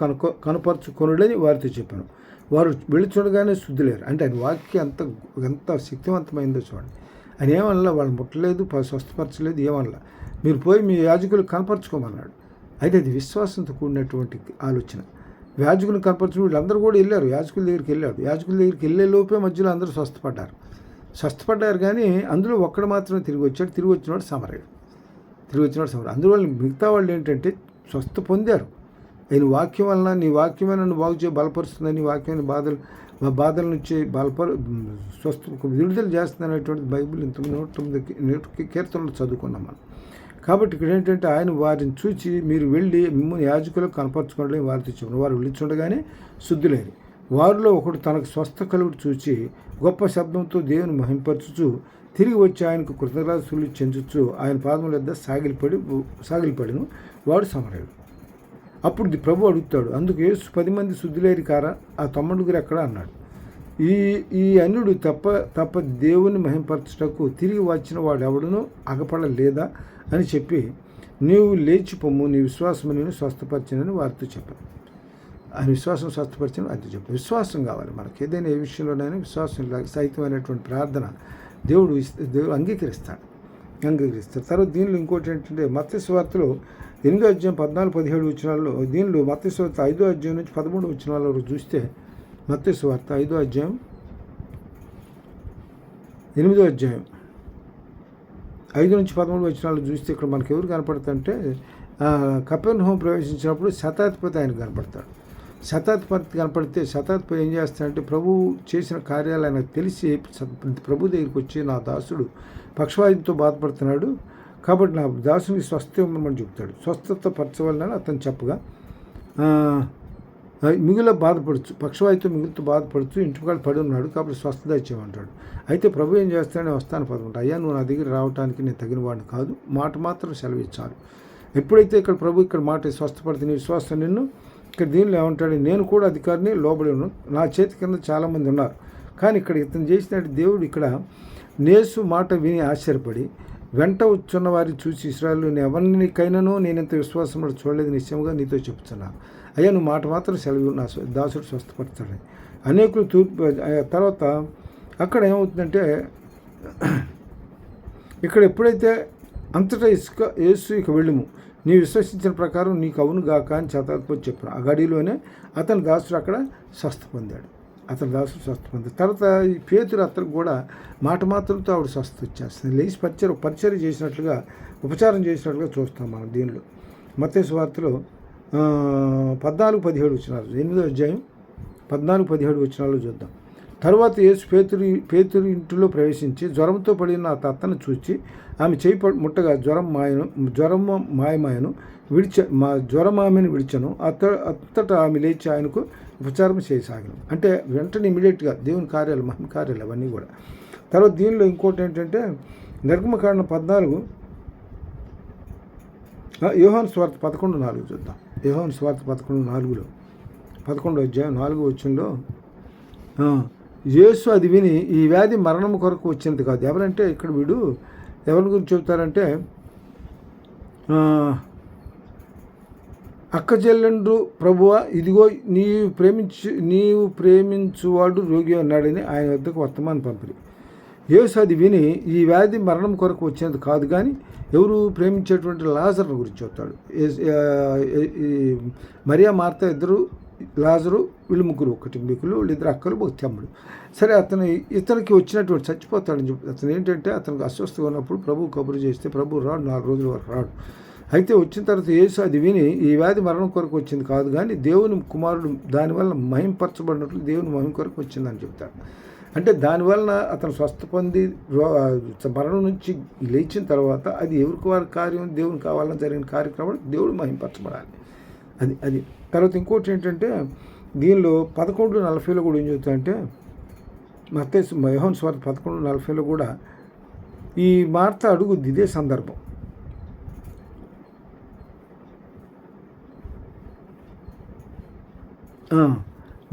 కనపరుచుకొనుడని వారితో చెప్పాను. వారు వెళుచుండగానే శుద్ధులేరు. అంటే ఆయన వాక్యం ఎంత శక్తివంతమైందో చూడండి. ఆయన ఏమనలా, వాళ్ళు ముట్టలేదు, స్వస్థపరచలేదు, ఏమనలా. మీరు పోయి మీ యాజకులు కనపరుచుకోమన్నాడు. అయితే అది విశ్వాసంతో కూడినటువంటి ఆలోచన. యాజకులు కనపరచు వీళ్ళందరూ కూడా వెళ్ళారు, యాజకుల దగ్గరికి వెళ్ళాడు. యాజకుల దగ్గరికి వెళ్ళే లోపే మధ్యలో అందరూ స్వస్థపడ్డారు. కానీ అందులో ఒక్కడు మాత్రమే తిరిగి వచ్చినాడు సమరయుడు. అందువల్ల మిగతా వాళ్ళు ఏంటంటే స్వస్థ పొందారు. ఆయన వాక్యం వలన, నీ వాక్యమే నన్ను బాగు చేయ బలపరుస్తుందని, నీ వాక్యాన్ని బాధల నుంచి స్వస్థ విడుదల చేస్తుందనేటువంటి బైబిల్ 109 కీర్తనలు చదువుకున్నాం మనం. కాబట్టి ఇక్కడ ఏంటంటే ఆయన వారిని చూచి, మీరు వెళ్ళి మిమ్మల్ని యాజకులకు కనపరచుకోవడం వారితో చెప్పిన. వారు వెళ్ళిచుండగానే శుద్ధులేరు. వారిలో ఒకడు తనకు స్వస్థ కలుగుడు చూచి గొప్ప శబ్దంతో దేవుని మహింపరచుచు తిరిగి వచ్చి ఆయనకు కృతజ్ఞతలు చెందుచు ఆయన పాదముల వద్ద సాగిలిపడిను వాడు సమరయుడు. అప్పుడు ప్రభు అడుగుతాడు, అందుకు యేసు 10 మంది శుద్ధులేరి కారా, ఆ 9 ఎక్కడ అన్నాడు. ఈ అన్యుడు తప్ప దేవుని మహింపరచుటకు తిరిగి వచ్చిన వాడు ఎవడునూ అగపడలేదా అని చెప్పి, నీవు లేచి పొమ్ము, నీ విశ్వాసము నేను స్వస్థపరిచినని వారితో చెప్పాను. ఆయన విశ్వాసం స్వస్థపరిచిన వారితో చెప్పాను. విశ్వాసం కావాలి మనకి. ఏదైనా ఏ విషయంలోనైనా విశ్వాసం సహితమైనటువంటి ప్రార్థన దేవుడు అంగీకరిస్తాడు. తర్వాత దీనిలో ఇంకోటి ఏంటంటే మత్తయి సువార్తలో 8వ అధ్యాయం 14-17 వచనాల్లో, దీనిలో మత్తయి సువార్త 5వ అధ్యాయం నుంచి 13 వచనాల వరకు చూస్తే, మత్తయి సువార్త 5వ అధ్యాయం 8వ అధ్యాయం 5 నుంచి 13 వచనాలు చూస్తే ఇక్కడ మనకు ఎవరు కనపడతారంటే, కపెర్నహూము ప్రవేశించినప్పుడు శతాధిపతి ఆయన కనపడతాడు. శతాధిపతి కనపడితే శతాధిపతి ఏం చేస్తాడంటే, ప్రభు చేసిన కార్యాలు ఆయనకు తెలిసి ప్రభు దగ్గరికి వచ్చి, నా దాసుడు పక్షవాతంతో బాధపడుతున్నాడు కాబట్టి నా దాసుని స్వస్థ ఇవ్వమని చెప్తాడు. స్వస్థత పరచవాలని అతను చెప్పగా, పక్షవాయుతో మిగులుతూ బాధపడుతూ ఇంటికాడ పడి ఉన్నాడు కాబట్టి స్వస్థత ఇచ్చేయమంటాడు. అయితే ప్రభు ఏం చేస్తాడని వస్తాను పదకుంటా, అయ్యా నువ్వు నా దగ్గర రావడానికి నేను తగిన వాడిని కాదు, మాట మాత్రం సెలవిచ్చాను. ఎప్పుడైతే ఇక్కడ ప్రభు ఇక్కడ మాట స్వస్థపడితే నీ విశ్వాసం నిన్ను, ఇక్కడ దీనిలో ఏమంటాడు, నేను కూడా అధికారిని లోబడి ఉన్నాను, నా చేతి కింద చాలామంది ఉన్నారు. కానీ ఇక్కడ ఇతను చేసినట్టు దేవుడు ఇక్కడ యేసు మాట విని ఆశ్చర్యపడి వెంట వచ్చున్న వారిని చూసి, ఇశ్రాయేలు ఎవరికైనానో నేను ఇంత విశ్వాసం చూడలేదు, నిశ్చయంగా నీతో చెప్తున్నాను, అయ్యా నువ్వు మాట మాత్రం సెలవు, నా దాసుడు స్వస్థపడతాడని. అనేకులు తర్వాత అక్కడ ఏమవుతుందంటే, ఇక్కడ ఎప్పుడైతే అంతటా యేసు ఇక వెళ్ళము, నీ విశ్వసించిన ప్రకారం నీకు అవును గాక అని శతాధిపతి చెప్పాను. ఆ గడిలోనే అతని దాసుడు అక్కడ స్వస్థ పొందాడు. తర్వాత ఈ పేతురు అతనికి కూడా మాట మాత్రంతో ఆవిడ స్వస్థ వచ్చేస్తుంది. లేచి పరిచర్య చేసినట్లుగా, ఉపచారం చేసినట్లుగా చూస్తాం మనం దీనిలో. మత్తయి సువార్తలో 14-17 వచనాలు, 8వ అధ్యాయం 14-17 వచనాల్లో చూద్దాం. తర్వాత యేసు పేతురు ఇంటిలో ప్రవేశించి జ్వరంతో పడిన ఆ తత్తను చూచి ఆమె చేయి ముట్టగా జ్వరం మాయమాయను జ్వరం ఆమెను విడిచను. అంతటా ఆమె లేచి ఆయనకు ఉపచారం చేయసాగను. అంటే వెంటనే ఇమీడియట్గా దేవుని కార్యాలు, మహిమ కార్యాలు అవన్నీ కూడా. తర్వాత దీనిలో ఇంకోటి ఏంటంటే, నిర్గమకాండం 14, యోహాను సువార్త 11:4 చూద్దాం. యోహాను సువార్త 11:4లో 11వ అధ్యాయం 4వ వచనంలో, యేసు అది విని, ఈ వ్యాధి మరణం కొరకు వచ్చినది కాదు. ఎవరంటే ఇక్కడ వీడు ఎవరి గురించి చెబుతారంటే, అక్క చెల్లెండ్రు ప్రభువా, ఇదిగో నీవు ప్రేమించువాడు రోగి అన్నాడని ఆయన వద్దకు వర్తమానం పంపిరి. యేసు అది విని ఈ వ్యాధి మరణం కొరకు వచ్చేది కాదు కానీ ఎవరు ప్రేమించేటువంటి లాజరు గురించి చెప్తాడు. మరియా మార్త ఇద్దరు, లాజరు, వీళ్ళు ముగ్గురు, ఒకటి మికులు, వీళ్ళిద్దరు అక్కలు, ఒక తమ్ముడు. సరే ఇతనికి వచ్చినటువంటి చచ్చిపోతాడని చెప్పి అతను ఏంటంటే అతనికి అస్వస్థగా ఉన్నప్పుడు ప్రభు కబురు చేస్తే ప్రభు రాడు, 4 రోజుల వరకు రాడు. అయితే వచ్చిన తర్వాత యేసు అది విని ఈ వ్యాధి మరణం కొరకు వచ్చింది కాదు కానీ దేవుని కుమారుడు దానివల్ల మహింపరచబడినట్లు దేవుని మహిమ కొరకు వచ్చిందని చెప్తాడు. అంటే దానివల్ల అతను స్వస్థ పొంది మరణం నుంచి లేచిన తర్వాత అది ఎవరికి వారి కార్యం, దేవుని కావాలని జరిగిన కార్యక్రమం దేవుడు మహింపరచబడాలి. అది తర్వాత ఇంకోటి ఏంటంటే దీనిలో 11:40 కూడా ఏం చెబుతాయంటే మత్తయి యోహాను సువార్త 11:40 కూడా ఈ మార్త అడుగుద్ది ఇదే సందర్భం.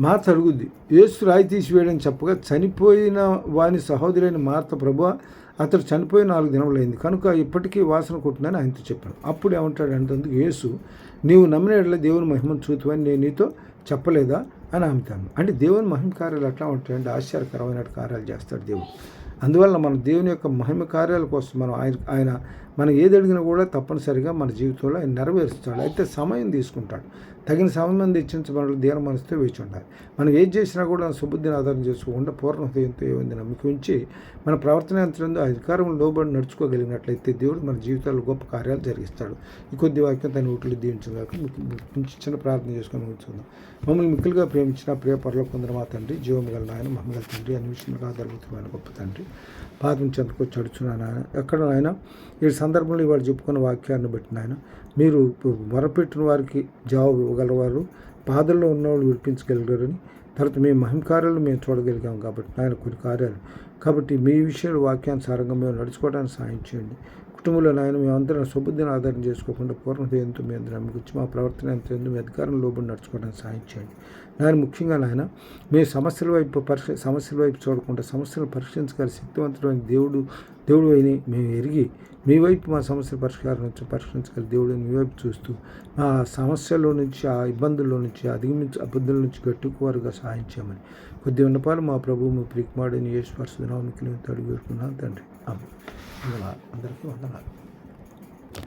మార్త అడుగుద్ది, యేసు రాయి తీసివేయడని చెప్పగా చనిపోయిన వాని సహోదరైన మార్త, ప్రభువా అతడు చనిపోయి 4 దినములైంది కనుక ఇప్పటికీ వాసన కొట్టిందని ఆయనతో చెప్పాను. అప్పుడు ఏమంటాడంటే యేసు, నీవు నమ్మిన యెడల దేవుని మహిమను చూతువని నేను నీతో చెప్పలేదా అని ఆమెతాను. అంటే దేవుని మహిమ కార్యాలు ఎట్లా ఉంటాయంటే ఆశ్చర్యకరమైన కార్యాలు చేస్తాడు దేవుడు. అందువల్ల మన దేవుని యొక్క మహిమ కార్యాల కోసం మనం ఏది అడిగినా కూడా తప్పనిసరిగా మన జీవితంలో ఆయన నెరవేరుస్తాడు. అయితే సమయం తీసుకుంటాడు. తగిన సమయం ఇచ్చించబడి దీన మనసుతో వేచి ఉండాలి. మనం ఏది చేసినా కూడా సుబుద్ధిని ఆధారం చేసుకోకుండా పూర్ణ హృదయంతో ఏముంది నమ్మిక ఉంచి మన ప్రవర్తన యంత్రంలో అధికారం లోబడి నడుచుకోగలిగినట్లయితే దేవుడు మన జీవితాల్లో గొప్ప కార్యాలు జరిగిస్తాడు. ఈ కొద్ది వాక్యం తన ఊటిలో దీవించగాక చిన్న ప్రార్థన చేసుకొని ఉంచుకుందాం. మమ్మల్ని మిక్కులుగా ప్రేమించిన ప్రియ పరలోకందరు మా తండ్రి, జీవం గల నాయన, మహిమగల తండ్రి, అన్ని విషయంలో అద్భుతమైన గొప్ప తండ్రి, పాదం చెంతకొచ్చి అడుచున్నాను ఆయన. ఎక్కడ ఆయన ఈ సందర్భంలో ఇవాళ చెప్పుకున్న వాక్యాన్ని బట్టి నాయన మీరు మొరపెట్టిన వారికి జవాబు ఇవ్వగలవారు, బాధల్లో ఉన్నవాళ్ళు విడిపించగలిగారని, తర్వాత మేము మహిమ కార్యాలు మేము చూడగలిగాం కాబట్టి నాయన కొన్ని కార్యాలు కాబట్టి మీ విషయాలు వాక్యానుసారంగా మేము నడుచుకోవడానికి సాయం చేయండి. కుటుంబంలో నాయన మేమందరం సుబుద్ధిని ఆధారం చేసుకోకుండా పూర్ణహృదయంతో మీ అందరూ నమ్మికొచ్చి మా ప్రవర్తన ఎంత మీ అధికారం లోబడి నడుచుకోవడానికి సాయం చేయండి. నాయన ముఖ్యంగా నాయన మీ సమస్యల వైపు చూడకుండా సమస్యలు పరిష్కరించగల శక్తివంతుడైన దేవుడు అయిన మేము ఎరిగి మీ వైపు మా సమస్యల పరిష్కరించగల దేవుడిని మీ వైపు చూస్తూ ఆ సమస్యల్లో నుంచి, ఆ ఇబ్బందుల్లో నుంచి, అబద్ధాల నుంచి గట్టుకువారుగా సహాయం చేయమని కొద్ది ఉన్నపాలు మా ప్రభువు మీ ప్రియకుమారుడైన యేసు పరిశుద్ధ నామములో అడిగి వేడుకున్నాను తండ్రి. ఆమేన్. అందరికీ వందనాలు.